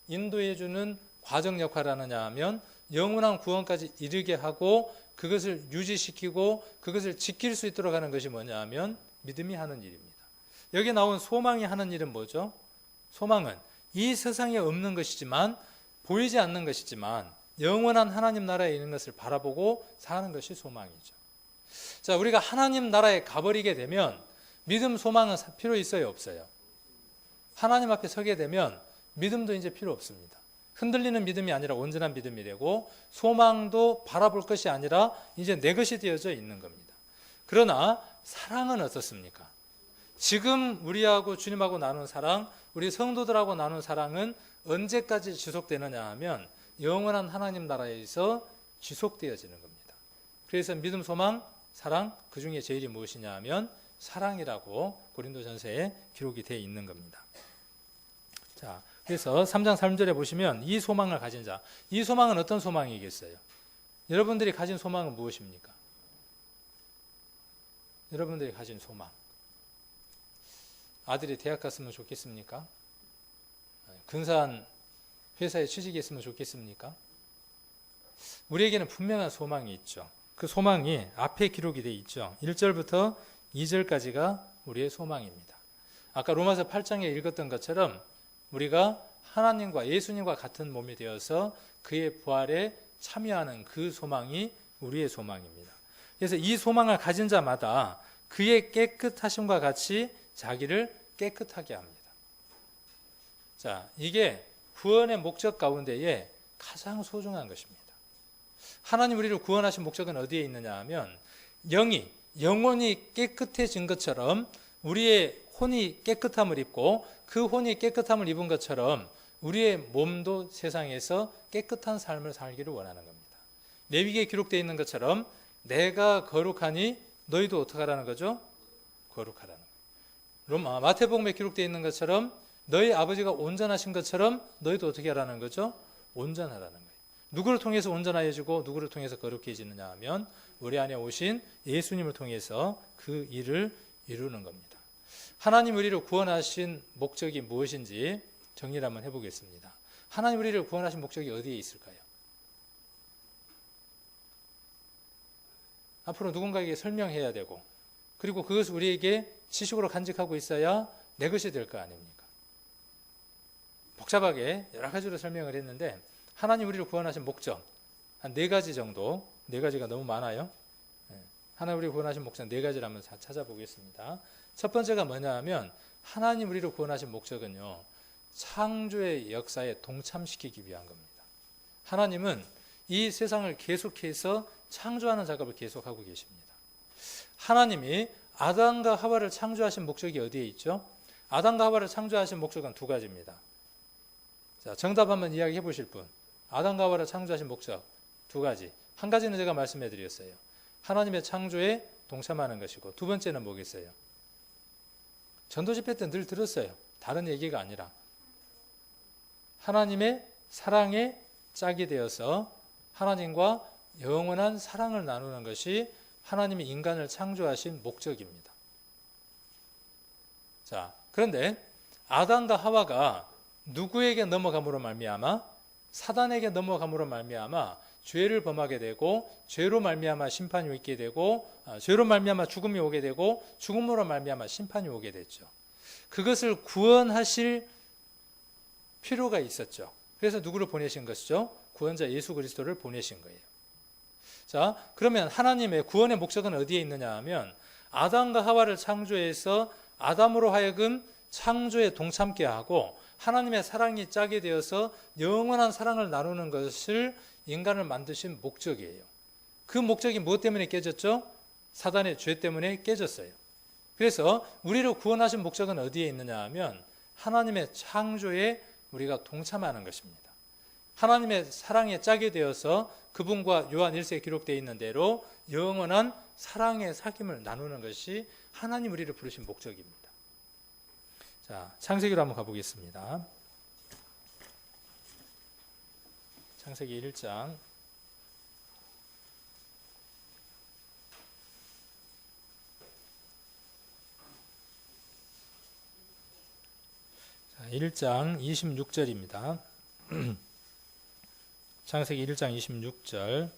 인도해주는 과정 역할을 하느냐 하면 영원한 구원까지 이르게 하고 그것을 유지시키고 그것을 지킬 수 있도록 하는 것이 뭐냐 하면 믿음이 하는 일입니다. 여기 나온 소망이 하는 일은 뭐죠? 소망은 이 세상에 없는 것이지만, 보이지 않는 것이지만 영원한 하나님 나라에 있는 것을 바라보고 사는 것이 소망이죠. 자, 우리가 하나님 나라에 가버리게 되면 믿음, 소망은 필요 있어요, 없어요? 하나님 앞에 서게 되면 믿음도 이제 필요 없습니다. 흔들리는 믿음이 아니라 온전한 믿음이 되고 소망도 바라볼 것이 아니라 이제 내 것이 되어져 있는 겁니다. 그러나 사랑은 어떻습니까? 지금 우리하고 주님하고 나눈 사랑, 우리 성도들하고 나눈 사랑은 언제까지 지속되느냐 하면 영원한 하나님 나라에서 지속되어지는 겁니다. 그래서 믿음, 소망, 사랑, 그 중에 제일이 무엇이냐 하면 사랑이라고 고린도전서에 기록이 되어 있는 겁니다. 자, 그래서 3장 3절에 보시면 이 소망을 가진 자, 이 소망은 어떤 소망이겠어요? 여러분들이 가진 소망은 무엇입니까? 여러분들이 가진 소망. 아들이 대학 갔으면 좋겠습니까? 근사한 회사에 취직했으면 좋겠습니까? 우리에게는 분명한 소망이 있죠. 그 소망이 앞에 기록이 되어 있죠. 1절부터 2절까지가 우리의 소망입니다. 아까 로마서 8장에 읽었던 것처럼 우리가 하나님과 예수님과 같은 몸이 되어서 그의 부활에 참여하는 그 소망이 우리의 소망입니다. 그래서 이 소망을 가진 자마다 그의 깨끗하심과 같이 자기를 깨끗하게 합니다. 자, 이게 구원의 목적 가운데에 가장 소중한 것입니다. 하나님 우리를 구원하신 목적은 어디에 있느냐 하면 영혼이 깨끗해진 것처럼 우리의 혼이 깨끗함을 입고 그 혼이 깨끗함을 입은 것처럼 우리의 몸도 세상에서 깨끗한 삶을 살기를 원하는 겁니다. 레위기에 기록되어 있는 것처럼 내가 거룩하니 너희도 어떻게 하라는 거죠? 거룩하라는 거예요. 마태복음에 기록되어 있는 것처럼 너희 아버지가 온전하신 것처럼 너희도 어떻게 하라는 거죠? 온전하라는 거예요. 누구를 통해서 온전하여지고 누구를 통해서 거룩해지느냐 하면 우리 안에 오신 예수님을 통해서 그 일을 이루는 겁니다. 하나님 우리를 구원하신 목적이 무엇인지 정리를 한번 해보겠습니다. 하나님 우리를 구원하신 목적이 어디에 있을까요? 앞으로 누군가에게 설명해야 되고 그리고 그것을 우리에게 지식으로 간직하고 있어야 내 것이 될 거 아닙니까? 복잡하게 여러 가지로 설명을 했는데 하나님 우리를 구원하신 목적 한 4가지 정도, 4가지가 너무 많아요. 하나님 우리를 구원하신 목적 4가지를 한번 찾아보겠습니다. 첫 번째가 뭐냐 하면 하나님 우리를 구원하신 목적은요, 창조의 역사에 동참시키기 위한 겁니다. 하나님은 이 세상을 계속해서 창조하는 작업을 계속하고 계십니다. 하나님이 아담과 하와를 창조하신 목적이 어디에 있죠? 아담과 하와를 창조하신 목적은 2가지입니다. 자, 정답 한번 이야기해 보실 분. 아담과 하와를 창조하신 목적 2가지. 한 가지는 제가 말씀해 드렸어요. 하나님의 창조에 동참하는 것이고, 2번째는 뭐겠어요? 전도 집회 때 늘 들었어요. 다른 얘기가 아니라 하나님의 사랑에 짝이 되어서 하나님과 영원한 사랑을 나누는 것이 하나님이 인간을 창조하신 목적입니다. 자, 그런데 아담과 하와가 누구에게 넘어감으로 말미암아? 사단에게 넘어감으로 말미암아 죄를 범하게 되고, 죄로 말미암아 심판이 있게 되고, 죄로 말미암아 죽음이 오게 되고, 죽음으로 말미암아 심판이 오게 됐죠. 그것을 구원하실 필요가 있었죠. 그래서 누구를 보내신 것이죠? 구원자 예수 그리스도를 보내신 거예요. 자, 그러면 하나님의 구원의 목적은 어디에 있느냐 하면 아담과 하와를 창조해서 아담으로 하여금 창조에 동참케 하고 하나님의 사랑이 짝이 되어서 영원한 사랑을 나누는 것을 인간을 만드신 목적이에요. 그 목적이 무엇 때문에 깨졌죠? 사단의 죄 때문에 깨졌어요. 그래서 우리를 구원하신 목적은 어디에 있느냐 하면 하나님의 창조에 우리가 동참하는 것입니다. 하나님의 사랑에 짝이 되어서 그분과 요한 1세에 기록되어 있는 대로 영원한 사랑의 사귐을 나누는 것이 하나님 우리를 부르신 목적입니다. 자, 창세기로 한번 가보겠습니다. 창세기 1장 1장 26절입니다. 창세기 1장 26절.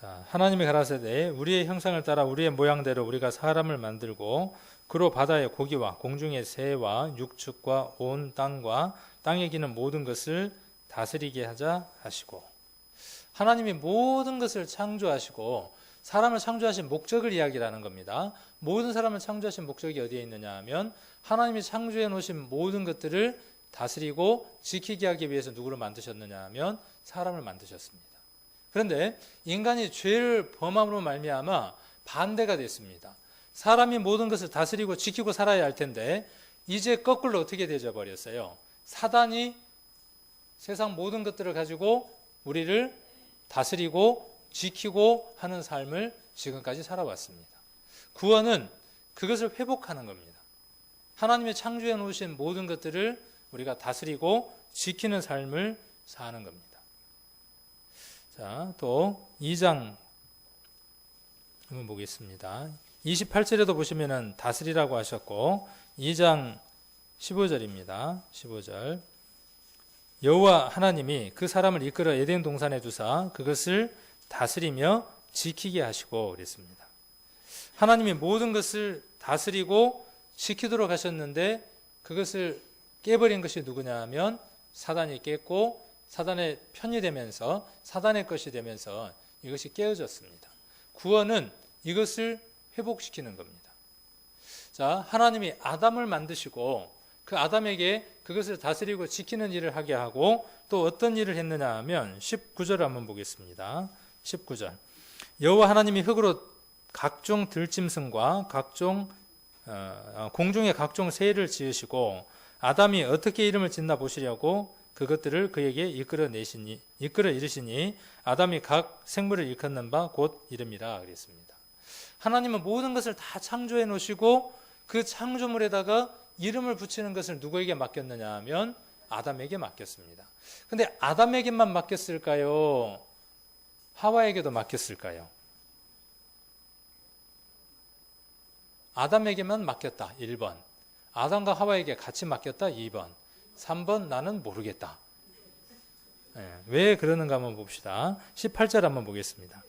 자, 하나님이 가라사대 우리의 형상을 따라 우리의 모양대로 우리가 사람을 만들고 그로 바다의 고기와 공중의 새와 육축과 온 땅과 땅에 기는 모든 것을 다스리게 하자 하시고, 하나님이 모든 것을 창조하시고 사람을 창조하신 목적을 이야기하는 겁니다. 모든 사람을 창조하신 목적이 어디에 있느냐 하면 하나님이 창조해 놓으신 모든 것들을 다스리고 지키게 하기 위해서 누구를 만드셨느냐 하면 사람을 만드셨습니다. 그런데 인간이 죄를 범함으로 말미암아 반대가 됐습니다. 사람이 모든 것을 다스리고 지키고 살아야 할 텐데 이제 거꾸로 어떻게 되져 버렸어요? 사단이 세상 모든 것들을 가지고 우리를 다스리고 지키고 하는 삶을 지금까지 살아왔습니다. 구원은 그것을 회복하는 겁니다. 하나님이 창조해 놓으신 모든 것들을 우리가 다스리고 지키는 삶을 사는 겁니다. 자, 또 2장 한번 보겠습니다. 28절에도 보시면은 다스리라고 하셨고 2장 15절입니다. 15절. 여호와 하나님이 그 사람을 이끌어 에덴 동산에 두사 그것을 다스리며 지키게 하시고 그랬습니다. 하나님이 모든 것을 다스리고 지키도록 하셨는데 그것을 깨버린 것이 누구냐 하면 사단이 깼고 사단의 편이 되면서 사단의 것이 되면서 이것이 깨어졌습니다. 구원은 이것을 회복시키는 겁니다. 자, 하나님이 아담을 만드시고 그 아담에게 그것을 다스리고 지키는 일을 하게 하고 또 어떤 일을 했느냐 하면 19절을 한번 보겠습니다. 19절. 여호와 하나님이 흙으로 각종 들짐승과 각종 공중의 각종 새를 지으시고 아담이 어떻게 이름을 짓나 보시려고 그것들을 그에게 이끌어 이르시니 아담이 각 생물을 일컫는 바 곧 이름이라 그랬습니다. 하나님은 모든 것을 다 창조해 놓으시고 그 창조물에다가 이름을 붙이는 것을 누구에게 맡겼느냐 하면 아담에게 맡겼습니다. 근데 아담에게만 맡겼을까요? 하와에게도 맡겼을까요? 아담에게만 맡겼다. 1번. 아담과 하와에게 같이 맡겼다. 2번. 3번 나는 모르겠다. 왜 그러는가 한번 봅시다. 18절 한번 보겠습니다.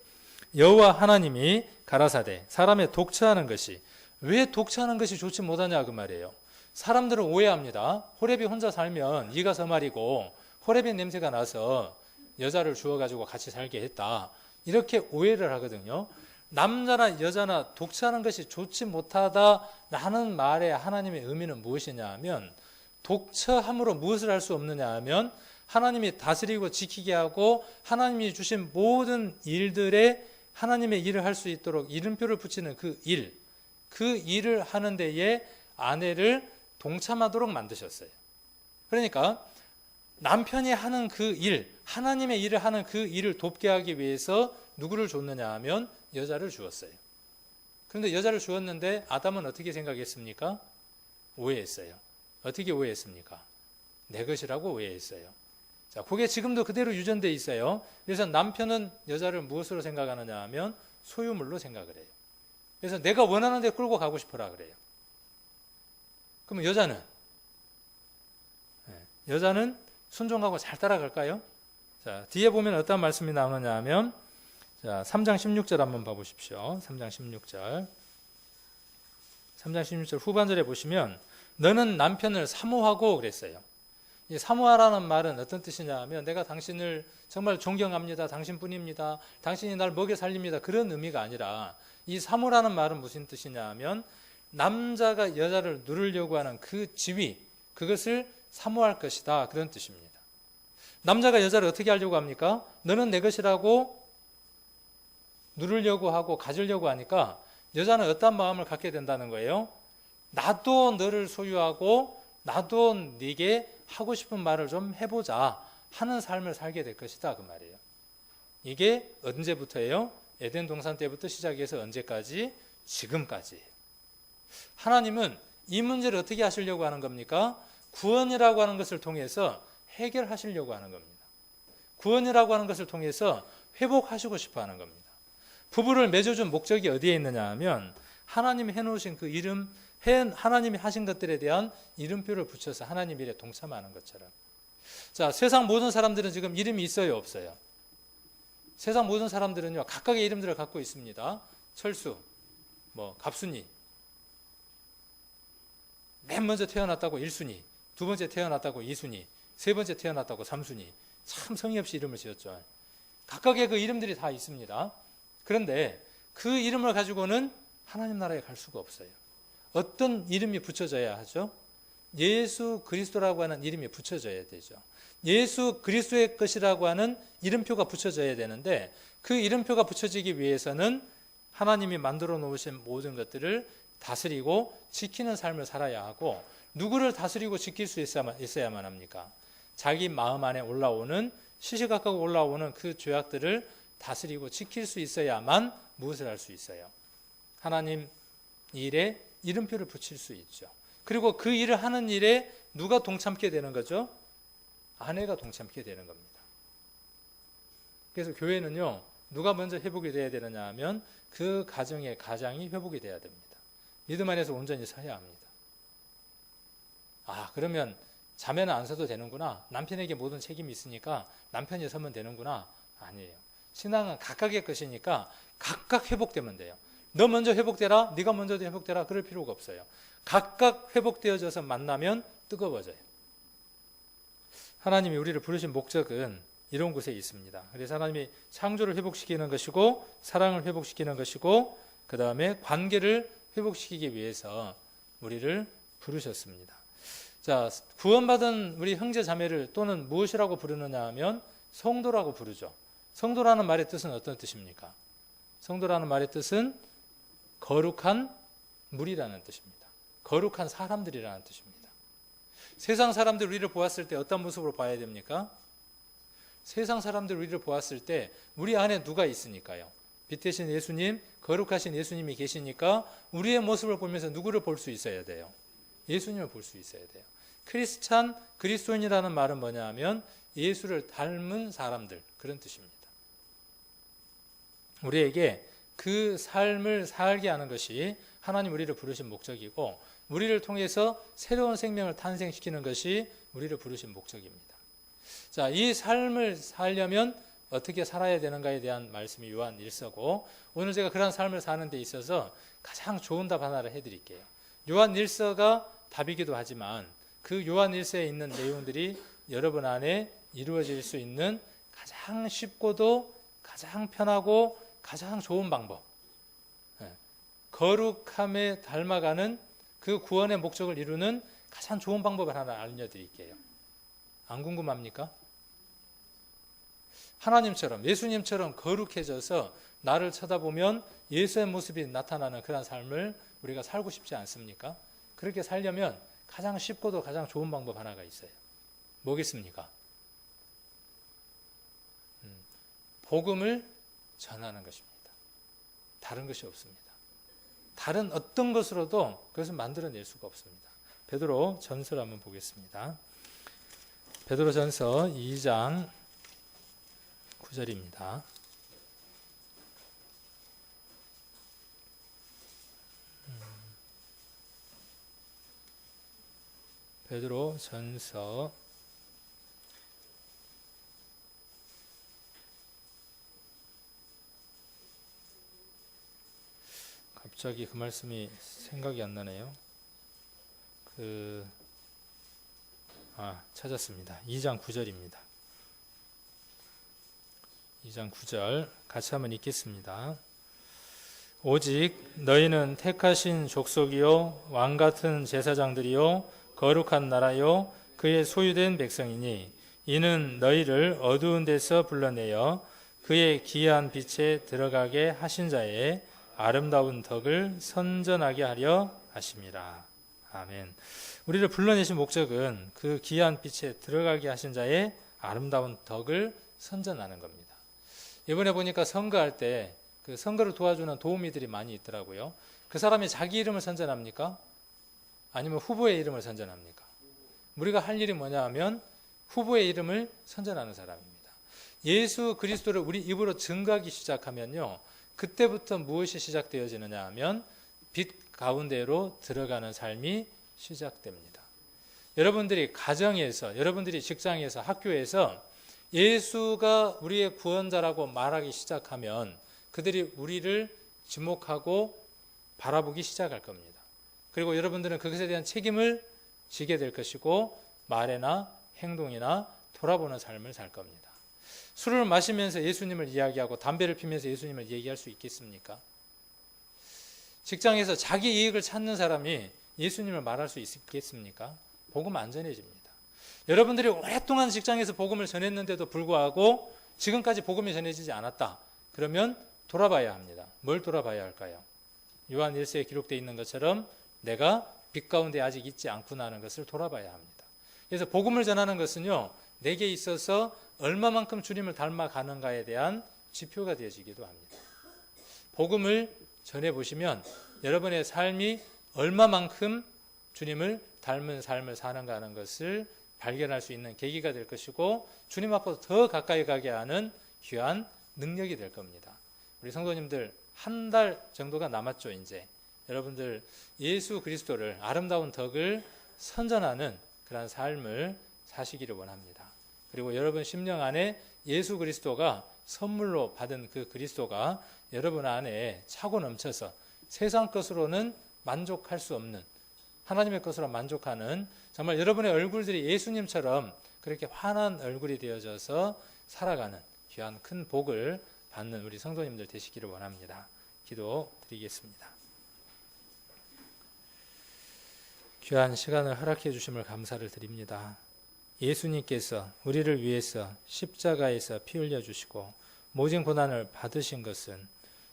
여호와 하나님이 가라사대 사람의 독처하는 것이 왜 독처하는 것이 좋지 못하냐 그 말이에요. 사람들은 오해합니다. 호렙이 혼자 살면 이가 서말이고 호렙의 냄새가 나서 여자를 주어가지고 같이 살게 했다. 이렇게 오해를 하거든요. 남자나 여자나 독처하는 것이 좋지 못하다라는 말의 하나님의 의미는 무엇이냐 하면 독처함으로 무엇을 할 수 없느냐 하면 하나님이 다스리고 지키게 하고 하나님이 주신 모든 일들에 하나님의 일을 할 수 있도록 이름표를 붙이는 그 일을 하는 데에 아내를 동참하도록 만드셨어요. 그러니까 남편이 하는 그 일, 하나님의 일을 하는 그 일을 돕게 하기 위해서 누구를 줬느냐 하면 여자를 주었어요. 그런데 여자를 주었는데 아담은 어떻게 생각했습니까? 오해했어요. 어떻게 오해했습니까? 내 것이라고 오해했어요. 자, 그게 지금도 그대로 유전되어 있어요. 그래서 남편은 여자를 무엇으로 생각하느냐 하면 소유물로 생각을 해요. 그래서 내가 원하는 데 끌고 가고 싶어라 그래요. 그러면 여자는 순종하고 잘 따라갈까요? 자, 뒤에 보면 어떤 말씀이 나오느냐 하면 자, 3장 16절 한번 봐보십시오. 3장 16절. 3장 16절 후반절에 보시면 너는 남편을 사모하고 그랬어요. 이 사모하라는 말은 어떤 뜻이냐 하면 내가 당신을 정말 존경합니다. 당신뿐입니다. 당신이 날 먹여 살립니다. 그런 의미가 아니라 이 사모라는 말은 무슨 뜻이냐 하면 남자가 여자를 누르려고 하는 그 지위, 그것을 사모할 것이다. 그런 뜻입니다. 남자가 여자를 어떻게 하려고 합니까? 너는 내 것이라고 누르려고 하고 가지려고 하니까 여자는 어떤 마음을 갖게 된다는 거예요? 나도 너를 소유하고 나도 네게 하고 싶은 말을 좀 해보자 하는 삶을 살게 될 것이다 그 말이에요. 이게 언제부터예요? 에덴 동산 때부터 시작해서 언제까지? 지금까지. 하나님은 이 문제를 어떻게 하시려고 하는 겁니까? 구원이라고 하는 것을 통해서 해결하시려고 하는 겁니다. 구원이라고 하는 것을 통해서 회복하시고 싶어 하는 겁니다. 부부를 맺어준 목적이 어디에 있느냐 하면 하나님이 해놓으신 그 이름, 하나님이 하신 것들에 대한 이름표를 붙여서 하나님 일에 동참하는 것처럼. 자, 세상 모든 사람들은 지금 이름이 있어요, 없어요? 세상 모든 사람들은요, 각각의 이름들을 갖고 있습니다. 철수, 갑순이. 맨 먼저 태어났다고 1순위, 두 번째 태어났다고 2순위, 세 번째 태어났다고 3순위. 참 성의 없이 이름을 지었죠. 각각의 그 이름들이 다 있습니다. 그런데 그 이름을 가지고는 하나님 나라에 갈 수가 없어요. 어떤 이름이 붙여져야 하죠? 예수 그리스도라고 하는 이름이 붙여져야 되죠. 예수 그리스도의 것이라고 하는 이름표가 붙여져야 되는데 그 이름표가 붙여지기 위해서는 하나님이 만들어 놓으신 모든 것들을 다스리고 지키는 삶을 살아야 하고 누구를 다스리고 지킬 수 있어야만 합니까? 자기 마음 안에 올라오는 시시각각 올라오는 그 죄악들을 다스리고 지킬 수 있어야만 무엇을 할 수 있어요? 하나님 일에 이름표를 붙일 수 있죠. 그리고 그 일을 하는 일에 누가 동참케 되는 거죠? 아내가 동참케 되는 겁니다. 그래서 교회는요, 누가 먼저 회복이 돼야 되느냐 하면 그 가정의 가장이 회복이 돼야 됩니다. 믿음 안에서 온전히 서야 합니다. 그러면 자매는 안 서도 되는구나. 남편에게 모든 책임이 있으니까 남편이 서면 되는구나. 아니에요. 신앙은 각각의 것이니까 각각 회복되면 돼요. 너 먼저 회복되라, 네가 먼저 회복되라 그럴 필요가 없어요. 각각 회복되어져서 만나면 뜨거워져요. 하나님이 우리를 부르신 목적은 이런 곳에 있습니다. 그래서 하나님이 창조를 회복시키는 것이고 사랑을 회복시키는 것이고 그 다음에 관계를 회복시키기 위해서 우리를 부르셨습니다. 자, 구원받은 우리 형제 자매를 또는 무엇이라고 부르느냐 하면 성도라고 부르죠. 성도라는 말의 뜻은 어떤 뜻입니까? 성도라는 말의 뜻은 거룩한 무리라는 뜻입니다. 거룩한 사람들이라는 뜻입니다. 세상 사람들 우리를 보았을 때 어떤 모습으로 봐야 됩니까? 세상 사람들 우리를 보았을 때 우리 안에 누가 있으니까요? 빛 대신 예수님, 거룩하신 예수님이 계시니까 우리의 모습을 보면서 누구를 볼 수 있어야 돼요? 예수님을 볼 수 있어야 돼요. 크리스찬, 그리스도인이라는 말은 뭐냐 하면 예수를 닮은 사람들, 그런 뜻입니다. 우리에게 그 삶을 살게 하는 것이 하나님 우리를 부르신 목적이고, 우리를 통해서 새로운 생명을 탄생시키는 것이 우리를 부르신 목적입니다. 자, 이 삶을 살려면 어떻게 살아야 되는가에 대한 말씀이 요한 1서고, 오늘 제가 그런 삶을 사는 데 있어서 가장 좋은 답 하나를 해드릴게요. 요한 1서가 답이기도 하지만 그 요한 1서에 있는 내용들이 여러분 안에 이루어질 수 있는 가장 쉽고도 가장 편하고 가장 좋은 방법, 거룩함에 닮아가는 그 구원의 목적을 이루는 가장 좋은 방법을 하나 알려드릴게요. 안 궁금합니까? 하나님처럼, 예수님처럼 거룩해져서 나를 쳐다보면 예수의 모습이 나타나는 그런 삶을 우리가 살고 싶지 않습니까? 그렇게 살려면 가장 쉽고도 가장 좋은 방법 하나가 있어요. 뭐겠습니까? 복음을 전하는 것입니다. 다른 것이 없습니다. 다른 어떤 것으로도 그것을 만들어낼 수가 없습니다. 베드로 전서를 한번 보겠습니다. 베드로 전서 2장 9절입니다. 베드로 전서 2장 갑자기 그 말씀이 생각이 안 나네요. 찾았습니다. 2장 9절입니다. 2장 9절 같이 한번 읽겠습니다. 오직 너희는 택하신 족속이요 왕같은 제사장들이요 거룩한 나라요 그의 소유된 백성이니 이는 너희를 어두운 데서 불러내어 그의 기이한 빛에 들어가게 하신 자의 아름다운 덕을 선전하게 하려 하심이라. 아멘. 우리를 불러내신 목적은 그 기이한 빛에 들어가게 하신 자의 아름다운 덕을 선전하는 겁니다. 이번에 보니까 선거할 때 그 선거를 도와주는 도우미들이 많이 있더라고요. 그 사람이 자기 이름을 선전합니까? 아니면 후보의 이름을 선전합니까? 우리가 할 일이 뭐냐 하면 후보의 이름을 선전하는 사람입니다. 예수 그리스도를 우리 입으로 증거하기 시작하면요, 그때부터 무엇이 시작되어지느냐 하면 빛 가운데로 들어가는 삶이 시작됩니다. 여러분들이 가정에서, 여러분들이 직장에서, 학교에서 예수가 우리의 구원자라고 말하기 시작하면 그들이 우리를 지목하고 바라보기 시작할 겁니다. 그리고 여러분들은 그것에 대한 책임을 지게 될 것이고 말이나 행동이나 돌아보는 삶을 살 겁니다. 술을 마시면서 예수님을 이야기하고 담배를 피면서 예수님을 얘기할 수 있겠습니까? 직장에서 자기 이익을 찾는 사람이 예수님을 말할 수 있겠습니까? 복음 안 전해집니다. 여러분들이 오랫동안 직장에서 복음을 전했는데도 불구하고 지금까지 복음이 전해지지 않았다. 그러면 돌아봐야 합니다. 뭘 돌아봐야 할까요? 요한 1서에 기록되어 있는 것처럼 내가 빛 가운데 아직 있지 않구나 하는 것을 돌아봐야 합니다. 그래서 복음을 전하는 것은요, 내게 있어서 얼마만큼 주님을 닮아가는가에 대한 지표가 되어지기도 합니다. 복음을 전해보시면 여러분의 삶이 얼마만큼 주님을 닮은 삶을 사는가 하는 것을 발견할 수 있는 계기가 될 것이고 주님 앞으로 더 가까이 가게 하는 귀한 능력이 될 겁니다. 우리 성도님들 한 달 정도가 남았죠. 이제 여러분들 예수 그리스도를, 아름다운 덕을 선전하는 그런 삶을 사시기를 원합니다. 그리고 여러분 심령 안에 예수 그리스도가 선물로 받은 그 그리스도가 여러분 안에 차고 넘쳐서 세상 것으로는 만족할 수 없는, 하나님의 것으로 만족하는, 정말 여러분의 얼굴들이 예수님처럼 그렇게 환한 얼굴이 되어져서 살아가는 귀한 큰 복을 받는 우리 성도님들 되시기를 원합니다. 기도 드리겠습니다. 귀한 시간을 허락해 주심을 감사를 드립니다. 예수님께서 우리를 위해서 십자가에서 피 흘려 주시고 모진 고난을 받으신 것은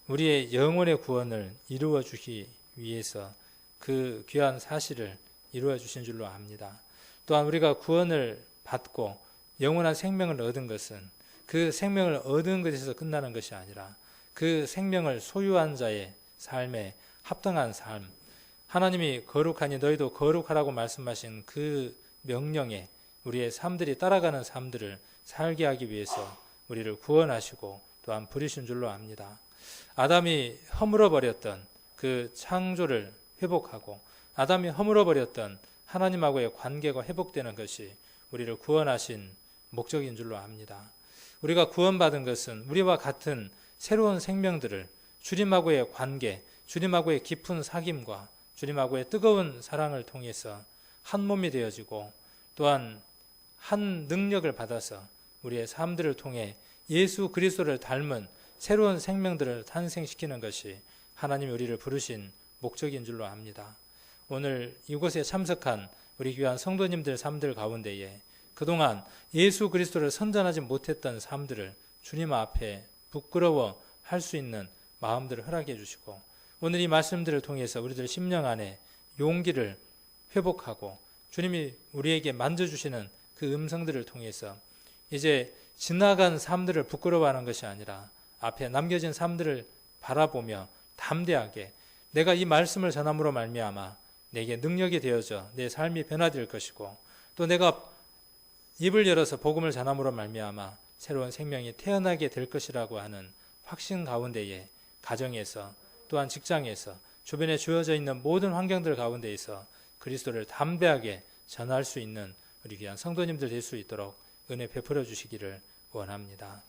우리의 영혼의 구원을 이루어 주기 위해서 그 귀한 사실을 이루어 주신 줄로 압니다. 또한 우리가 구원을 받고 영원한 생명을 얻은 것은 그 생명을 얻은 것에서 끝나는 것이 아니라 그 생명을 소유한 자의 삶에 합당한 삶, 하나님이 거룩하니 너희도 거룩하라고 말씀하신 그 명령에 우리의 삶들이 따라가는 삶들을 살게 하기 위해서 우리를 구원하시고 또한 부르신 줄로 압니다. 아담이 허물어버렸던 그 창조를 회복하고 아담이 허물어버렸던 하나님하고의 관계가 회복되는 것이 우리를 구원하신 목적인 줄로 압니다. 우리가 구원받은 것은 우리와 같은 새로운 생명들을 주님하고의 관계, 주님하고의 깊은 사귐과 주님하고의 뜨거운 사랑을 통해서 한 몸이 되어지고 또한 한 능력을 받아서 우리의 삶들을 통해 예수 그리스도를 닮은 새로운 생명들을 탄생시키는 것이 하나님이 우리를 부르신 목적인 줄로 압니다. 오늘 이곳에 참석한 우리 귀한 성도님들 삶들 가운데에 그동안 예수 그리스도를 선전하지 못했던 삶들을 주님 앞에 부끄러워 할 수 있는 마음들을 허락해 주시고 오늘 이 말씀들을 통해서 우리들 심령 안에 용기를 회복하고 주님이 우리에게 만져주시는 그 음성들을 통해서 이제 지나간 삶들을 부끄러워하는 것이 아니라 앞에 남겨진 삶들을 바라보며 담대하게 내가 이 말씀을 전함으로 말미암아 내게 능력이 되어져 내 삶이 변화될 것이고 또 내가 입을 열어서 복음을 전함으로 말미암아 새로운 생명이 태어나게 될 것이라고 하는 확신 가운데에 가정에서 또한 직장에서 주변에 주어져 있는 모든 환경들 가운데에서 그리스도를 담대하게 전할 수 있는 우리 귀한 성도님들 될 수 있도록 은혜 베풀어 주시기를 원합니다.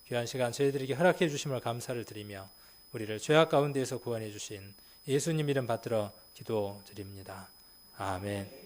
귀한 시간 저희들에게 허락해 주심을 감사를 드리며 우리를 죄악 가운데에서 구원해 주신 예수님 이름 받들어 기도드립니다. 아멘.